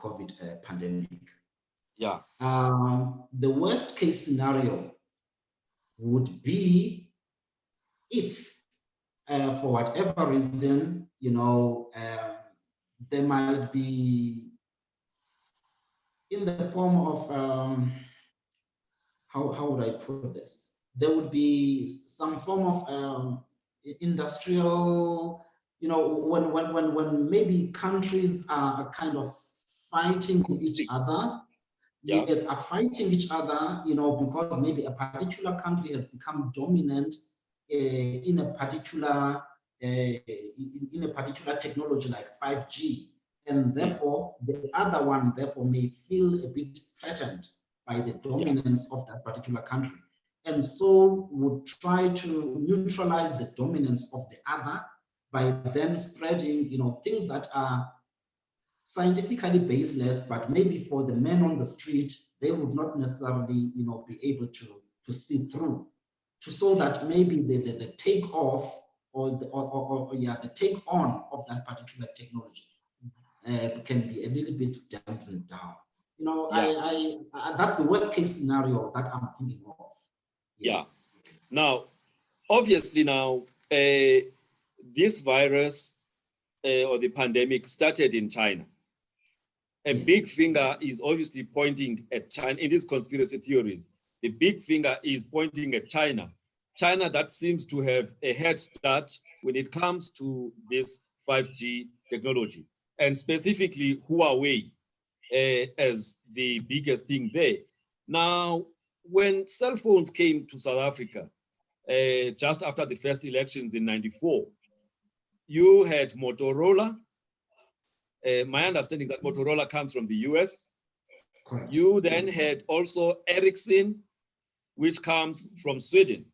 COVID pandemic. Yeah. The worst case scenario would be if, for whatever reason, there might be, in the form of how would I put this? There would be some form of industrial, when maybe countries are kind of fighting each other. Yeah. Yes, are fighting each other, because maybe a particular country has become dominant in a particular technology like 5G, and therefore the other one may feel a bit threatened by the dominance of that particular country, and so would try to neutralize the dominance of the other by then spreading, things that are scientifically baseless, but maybe for the men on the street, they would not necessarily, be able to see through, so that maybe the take off or the take on of that particular technology can be a little bit dampened down. I that's the worst case scenario that I'm thinking of. Yes. Yeah. Now, obviously, now this virus or the pandemic started in China. A Yes. big finger is obviously pointing at China. In these conspiracy theories, the big finger is pointing at China. China that seems to have a head start when it comes to this 5G technology, and specifically Huawei as the biggest thing there. Now, when cell phones came to South Africa, just after the first elections in '94, you had Motorola. My understanding is that Motorola comes from the US. Correct. You then had also Ericsson, which comes from Sweden.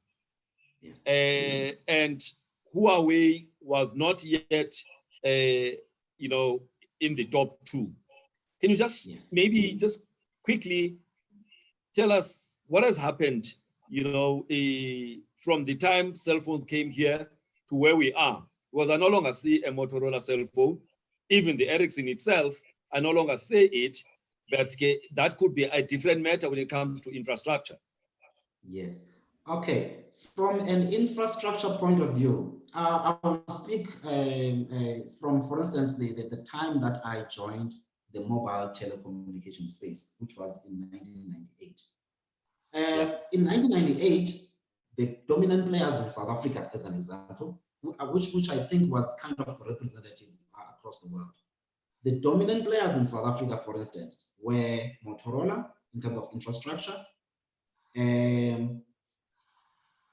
Yes. And Huawei was not yet, in the top two. Can you just maybe just quickly tell us what has happened, from the time cell phones came here to where we are? Because I no longer see a Motorola cell phone. Even the Ericsson itself, I no longer say it, but that could be a different matter when it comes to infrastructure. Yes. Okay. From an infrastructure point of view, I will speak from, for instance, the time that I joined the mobile telecommunication space, which was in 1998. In 1998, the dominant players in South Africa, as an example, which I think was kind of representative across the world. The dominant players in South Africa, for instance, were Motorola in terms of infrastructure.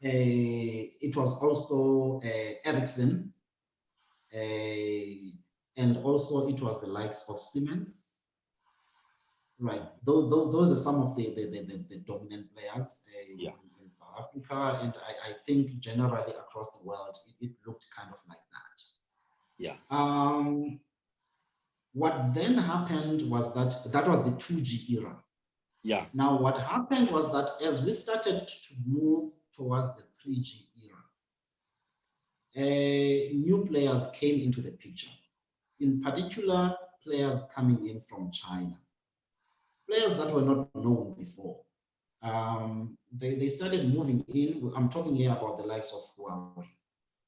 It was also Ericsson, and also it was the likes of Siemens. Right, those are some of the dominant players in South Africa, and I think generally across the world, it looked kind of like that. Yeah. What then happened was that was the 2G era. Yeah. Now, what happened was that as we started to move towards the 3G era, new players came into the picture. In particular, players coming in from China. Players that were not known before. They started moving in. I'm talking here about the likes of Huawei.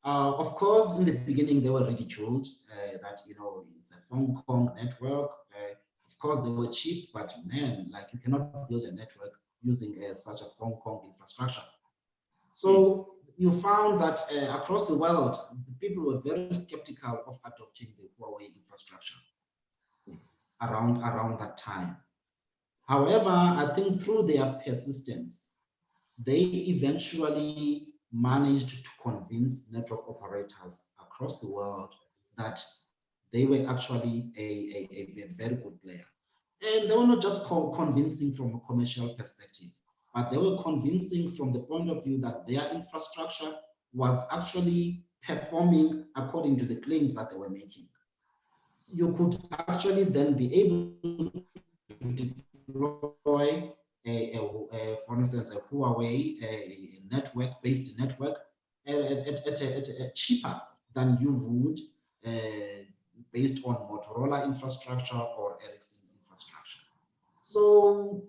Of course, in the beginning, they were ridiculed that, it's a Hong Kong network. Of course, they were cheap, but man, like you cannot build a network using such a Hong Kong infrastructure. So you found that across the world, people were very skeptical of adopting the Huawei infrastructure around that time. However, I think through their persistence, they eventually managed to convince network operators across the world that they were actually a very good player. And they were not just convincing from a commercial perspective, but they were convincing from the point of view that their infrastructure was actually performing according to the claims that they were making. You could actually then be able to deploy for instance, a Huawei network-based network at cheaper than you would based on Motorola infrastructure or Ericsson infrastructure. So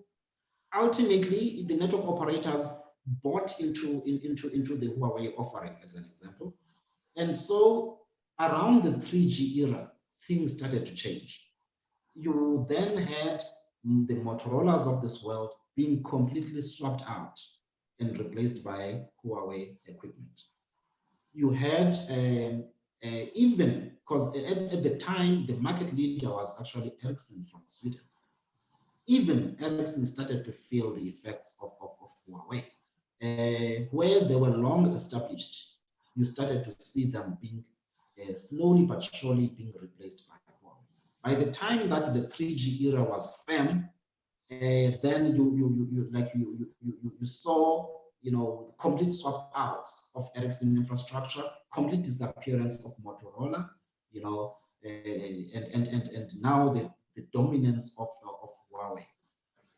ultimately, the network operators bought into the Huawei offering, as an example. And so around the 3G era, things started to change. You then had the Motorola's of this world being completely swapped out and replaced by Huawei equipment. You had even, because at the time, the market leader was actually Ericsson from Sweden. Even Ericsson started to feel the effects of Huawei. Where they were long established, you started to see them being slowly but surely being replaced by Huawei. By the time that the 3G era was firm, then you saw complete swap out of Ericsson infrastructure, complete disappearance of Motorola, and now the dominance of Huawei.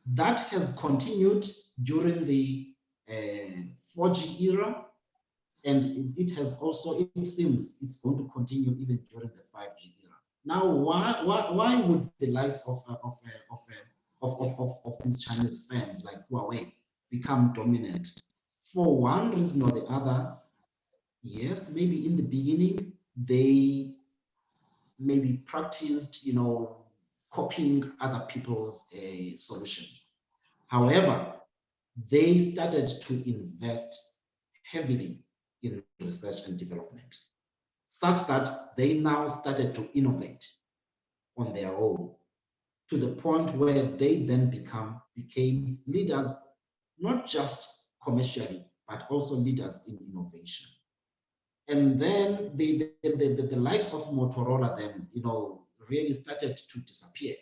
That has continued during the 4G era, and it has also, it seems, it's going to continue even during the 5G era. Now, why would the likes of these Chinese firms like Huawei become dominant? For one reason or the other, yes, maybe in the beginning, they maybe practiced, copying other people's solutions. However, they started to invest heavily in research and development, such that they now started to innovate on their own to the point where they then became leaders, not just commercially, but also leaders in innovation. And then the likes of Motorola then, really started to disappear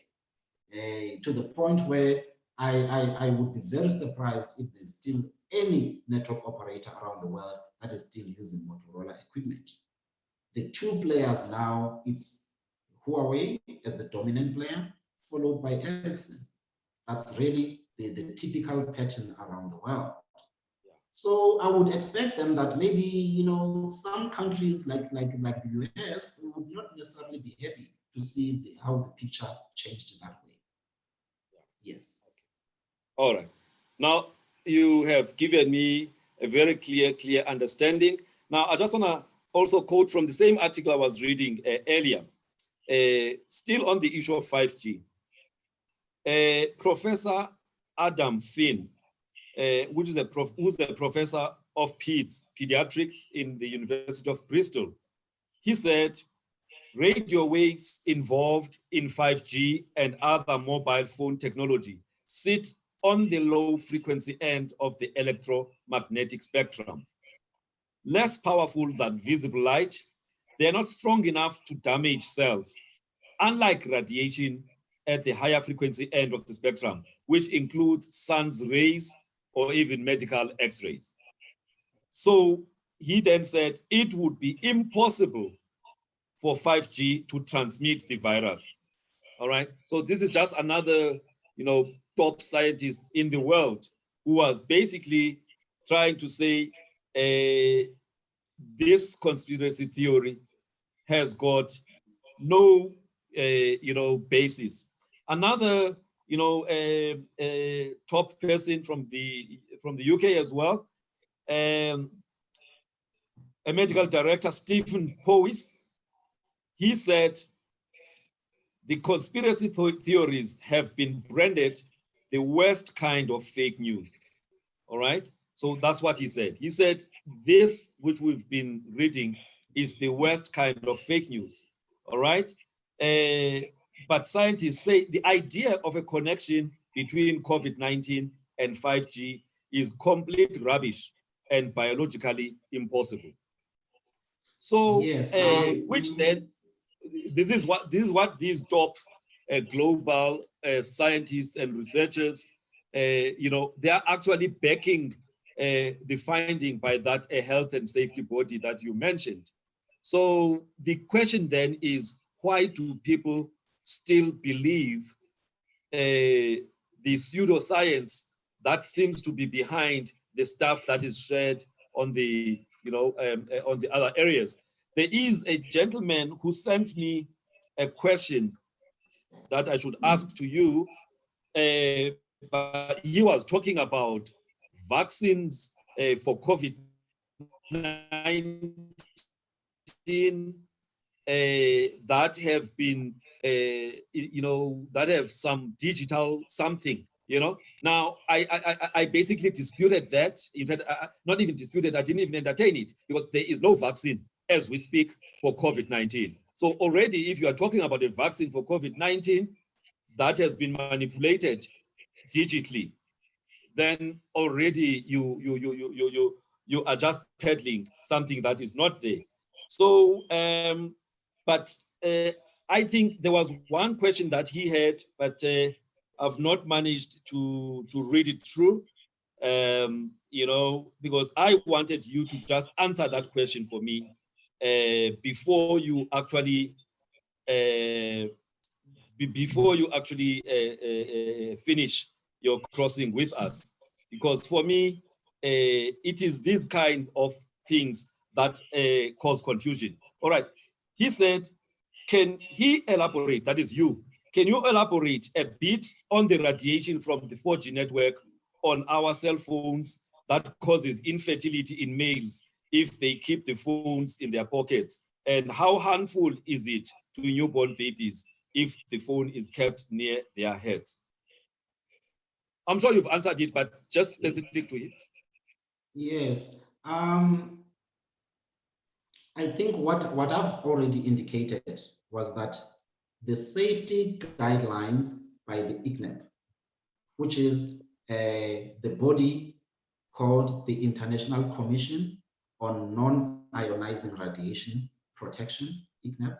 to the point where I would be very surprised if there's still any network operator around the world that is still using Motorola equipment. The two players now, it's Huawei as the dominant player, followed by Ericsson. That's really the typical pattern around the world. So I would expect them that maybe, some countries like the US would not necessarily be happy to see how the picture changed that way. Yes. All right. Now, you have given me a very clear understanding. Now, I just want to also quote from the same article I was reading earlier, still on the issue of 5G. Professor Adam Finn, who's a professor of pediatrics in the University of Bristol, he said, radio waves involved in 5G and other mobile phone technology sit on the low frequency end of the electromagnetic spectrum. Less powerful than visible light, they're not strong enough to damage cells, unlike radiation at the higher frequency end of the spectrum, which includes sun's rays or even medical x-rays. So he then said it would be impossible for 5G to transmit the virus. All right. So this is just another, top scientist in the world who was basically trying to say this conspiracy theory has got no, basis. Another, top person from the UK as well, a medical director, Stephen Powis, he said the conspiracy theories have been branded the worst kind of fake news. All right. So that's what he said. He said, this, which we've been reading, is the worst kind of fake news. All right. But scientists say the idea of a connection between COVID-19 and 5G is complete rubbish and biologically impossible. So, yes, which then, this is what these top global scientists and researchers, they are actually backing the finding by that health and safety body that you mentioned. So the question then is, why do people still believe the pseudoscience that seems to be behind the stuff that is shared on the, on the other areas? There is a gentleman who sent me a question that I should ask to you, but he was talking about vaccines for COVID-19 that have been, that have some digital something, Now, I basically disputed that. In fact, not even disputed, I didn't even entertain it, because there is no vaccine as we speak for COVID-19. So already, if you are talking about a vaccine for COVID-19 that has been manipulated digitally, then already you are just peddling something that is not there. So, but I think there was one question that he had, but I've not managed to read it through, because I wanted you to just answer that question for me before you actually finish your crossing with us. Because for me, it is these kinds of things that cause confusion. All right. He said, can he elaborate, that is you, can you elaborate a bit on the radiation from the 4G network on our cell phones that causes infertility in males if they keep the phones in their pockets? And how harmful is it to newborn babies if the phone is kept near their heads? I'm sure you've answered it, but just specific to it. Yes. I think what I've already indicated was that the safety guidelines by the ICNEP, which is the body called the International Commission on Non-Ionizing Radiation Protection, ICNEP,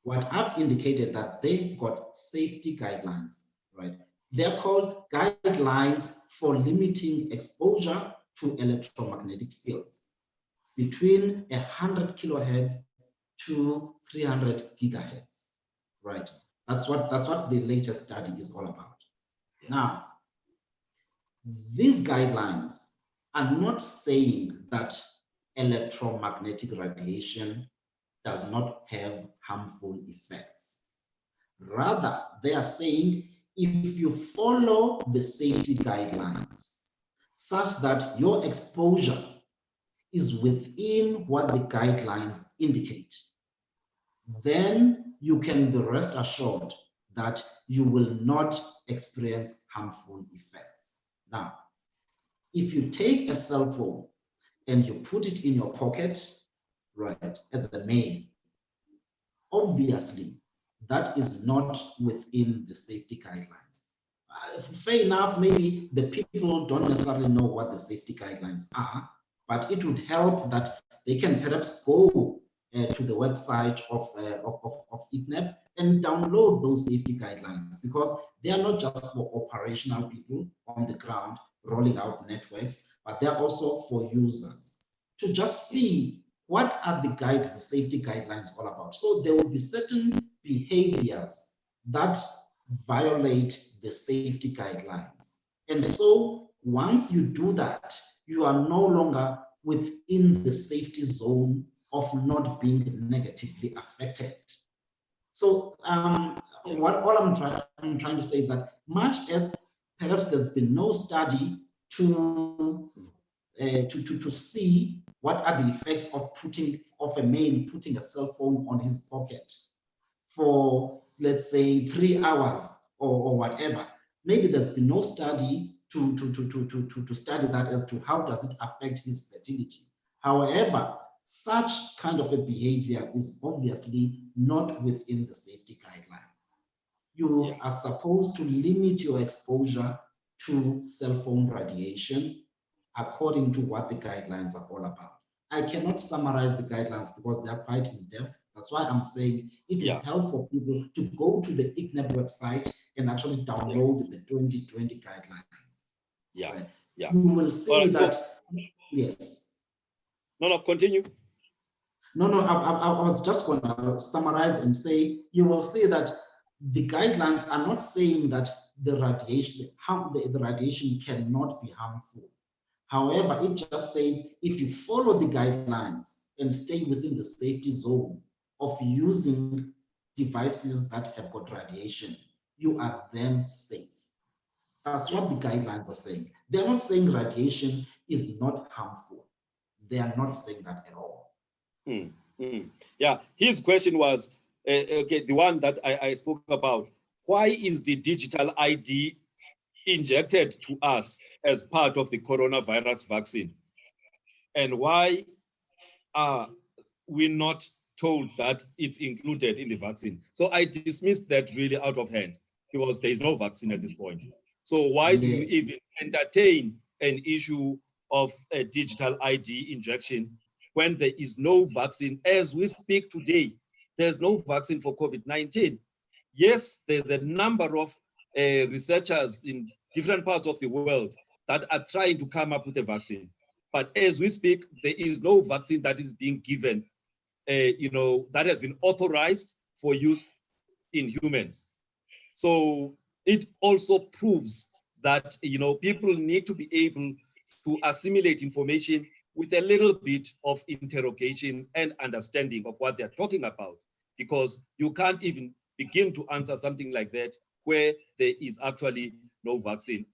what I've indicated that they've got safety guidelines, right? They're called guidelines for limiting exposure to electromagnetic fields between 100 kilohertz to 300 gigahertz, right? That's what the latest study is all about. Now, these guidelines are not saying that electromagnetic radiation does not have harmful effects. Rather, they are saying if you follow the safety guidelines such that your exposure is within what the guidelines indicate, then you can be rest assured that you will not experience harmful effects. Now, if you take a cell phone and you put it in your pocket, right, as a male, obviously that is not within the safety guidelines. Fair enough, maybe the people don't necessarily know what the safety guidelines are, but it would help that they can perhaps go to the website of ICNEP and download those safety guidelines, because they are not just for operational people on the ground rolling out networks, but they're also for users to just see what are the safety guidelines all about. So there will be certain behaviors that violate the safety guidelines. And so once you do that, you are no longer within the safety zone of not being negatively affected. So all I'm trying to say is that much as perhaps there's been no study to see what are the effects of a man putting a cell phone on his pocket for, let's say, 3 hours or whatever. Maybe there's been no study to study that as to how does it affect his fertility. However, such kind of a behavior is obviously not within the safety guidelines. You are supposed to limit your exposure to cell phone radiation according to what the guidelines are all about. I cannot summarize the guidelines because they are quite in depth. That's why I'm saying it will help for people to go to the ICNEP website and actually download the 2020 guidelines. Yeah. You will see that, yes. No, continue. No, I was just going to summarize and say, you will see that the guidelines are not saying that the radiation cannot be harmful. However, it just says if you follow the guidelines and stay within the safety zone of using devices that have got radiation, you are then safe. That's what the guidelines are saying. They're not saying radiation is not harmful. They are not saying that at all. Yeah, his question was, okay, the one that I spoke about. Why is the digital ID injected to us as part of the coronavirus vaccine? And why are we not told that it's included in the vaccine? So I dismissed that really out of hand because there is no vaccine at this point. So why do you even entertain an issue of a digital ID injection when there is no vaccine? As we speak today, there's no vaccine for COVID-19. Yes, there's a number of researchers in different parts of the world that are trying to come up with a vaccine. But as we speak, there is no vaccine that is being given, that has been authorized for use in humans. So it also proves that, people need to be able to assimilate information with a little bit of interrogation and understanding of what they're talking about, because you can't even begin to answer something like that where there is actually no vaccine,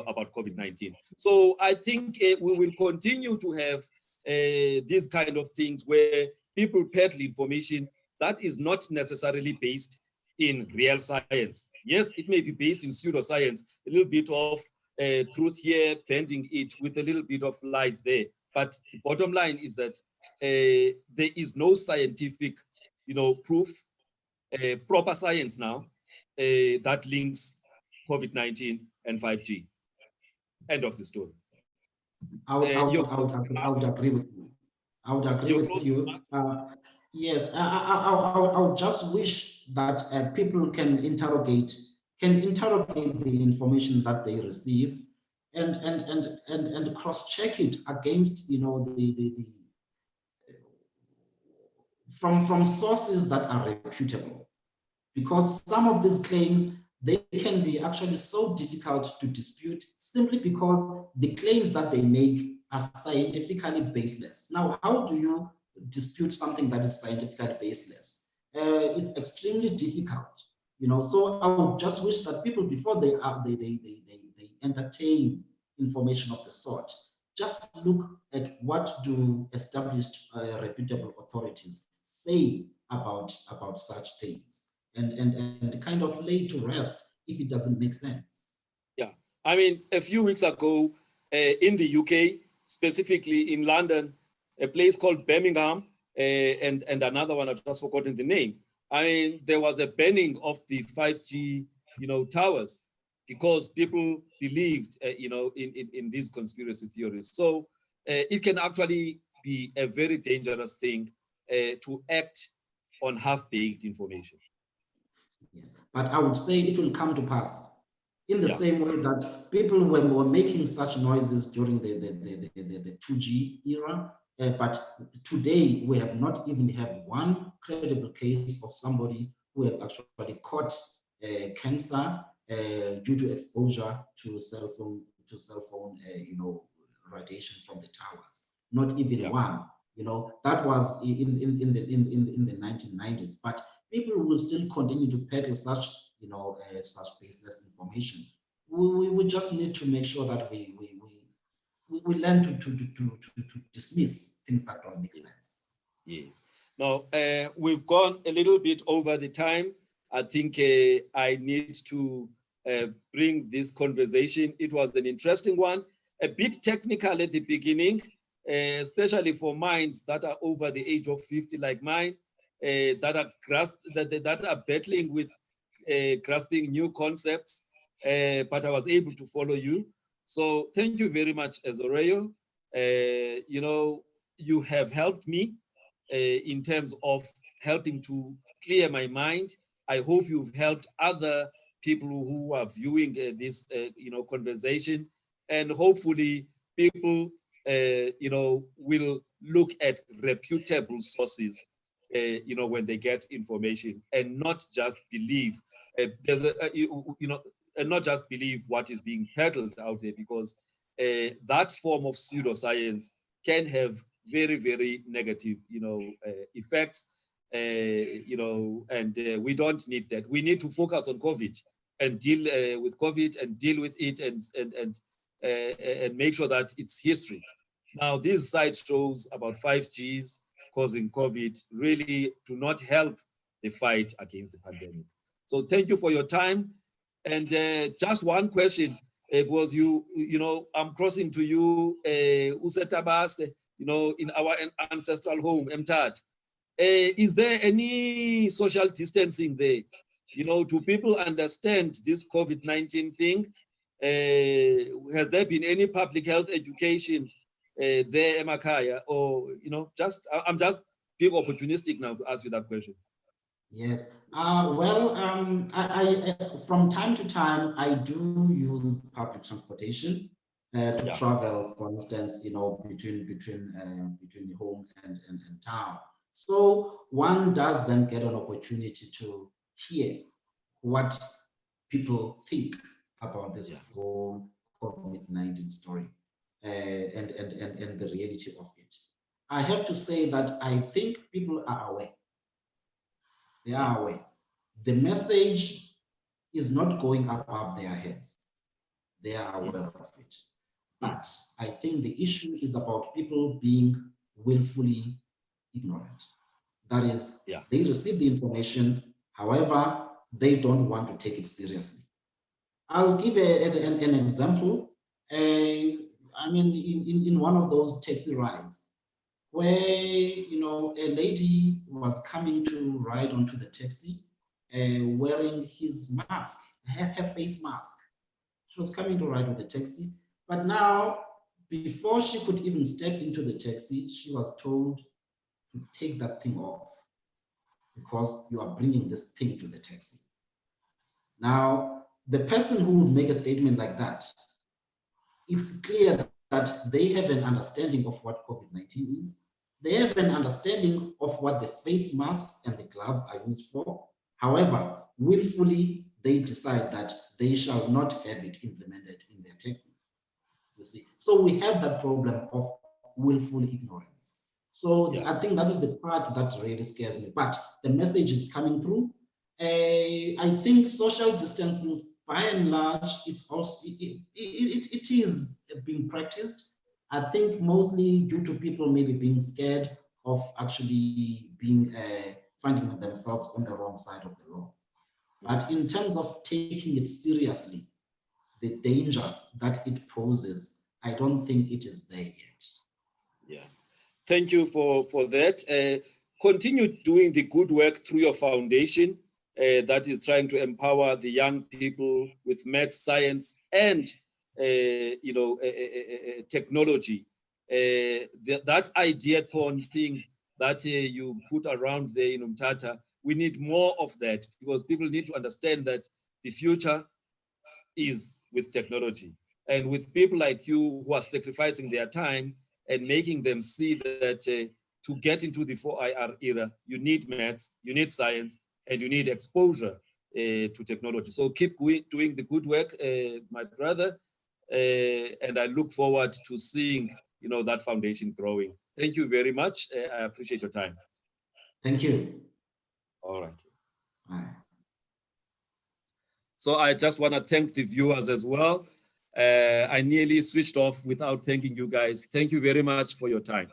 about COVID-19. So I think we will continue to have these kind of things where people peddle information that is not necessarily based in real science. Yes, it may be based in pseudoscience, a little bit of truth here, bending it with a little bit of lies there. But the bottom line is that there is no scientific, proof, proper science now that links COVID-19 and 5G. End of the story. I would agree with you. I would agree with you. Yes, I would just wish that people can interrogate the information that they receive and cross-check it against the from sources that are reputable, because some of these claims, they can be actually so difficult to dispute simply because the claims that they make are scientifically baseless. Now, how do you dispute something that is scientifically baseless? It's extremely difficult, So I would just wish that people, before they entertain information of the sort, just look at what do established reputable authorities say about such things, and kind of lay to rest if it doesn't make sense. Yeah, I mean, a few weeks ago in the UK, specifically in London, a place called Birmingham, and another one, I've just forgotten the name. I mean, there was a banning of the 5G, towers, because people believed, in these conspiracy theories. So it can actually be a very dangerous thing to act on half-baked information. Yes, but I would say it will come to pass in the same way that people were making such noises during the 2G era. But today we have not even have one credible case of somebody who has actually caught cancer due to exposure to cell phone radiation from the towers. Not even one. That was in the 1990s. But people will still continue to peddle such such baseless information. We just need to make sure that we learn to dismiss things that don't make sense. Yes. Now, we've gone a little bit over the time. I think I need to bring this conversation. It was an interesting one, a bit technical at the beginning, especially for minds that are over the age of 50 like mine, that are battling with grasping new concepts, but I was able to follow you. So thank you very much, Ezoreyo. You have helped me in terms of helping to clear my mind. I hope you've helped other people who are viewing this, conversation, and hopefully people, will look at reputable sources, when they get information, and not just believe, and not just believe what is being peddled out there, because that form of pseudoscience can have very, very negative, effects, and we don't need that. We need to focus on COVID and deal with COVID and deal with it and make sure that it's history. Now, these side shows about 5Gs causing COVID really do not help the fight against the pandemic. So thank you for your time. And just one question, because I'm crossing to you, Usetabaste, in our ancestral home, Mtad. Is there any social distancing there? Do people understand this COVID-19 thing? Has there been any public health education there, Emakaya? Or, I'm just being opportunistic now to ask you that question. Yes. I from time to time, I do use public transportation to travel, for instance, between home and town. So one does then get an opportunity to hear what people think about this whole COVID-19 story and the reality of it. I have to say that I think people are aware. They are aware. The message is not going above their heads. They are aware of it. But I think the issue is about people being willfully ignorant. That is, they receive the information, however, they don't want to take it seriously. I'll give an example. I mean, in one of those taxi rides, where a lady was coming to ride onto the taxi, wearing his mask, her face mask. She was coming to ride with the taxi, but now, before she could even step into the taxi, she was told to take that thing off because you are bringing this thing to the taxi. Now, the person who would make a statement like that, it's clear that they have an understanding of what COVID-19 is. They have an understanding of what the face masks and the gloves are used for. However, willfully, they decide that they shall not have it implemented in their taxi. You see, so we have that problem of willful ignorance. So I think that is the part that really scares me. But the message is coming through. I think social distancing, by and large, it is being practiced. I think mostly due to people maybe being scared of actually being finding themselves on the wrong side of the law. But in terms of taking it seriously, the danger that it poses, I don't think it is there yet. Yeah, thank you for that. Continue doing the good work through your foundation that is trying to empower the young people with math, science, and technology. That ideathon thing that you put around there in Umtata, we need more of that because people need to understand that the future is with technology and with people like you who are sacrificing their time and making them see that to get into the 4IR era, you need maths, you need science, and you need exposure to technology. So keep doing the good work, my brother, and I look forward to seeing that foundation growing. Thank you very much. I appreciate your time. Thank you. All right. Bye. So I just want to thank the viewers as well. I nearly switched off without thanking you guys. Thank you very much for your time.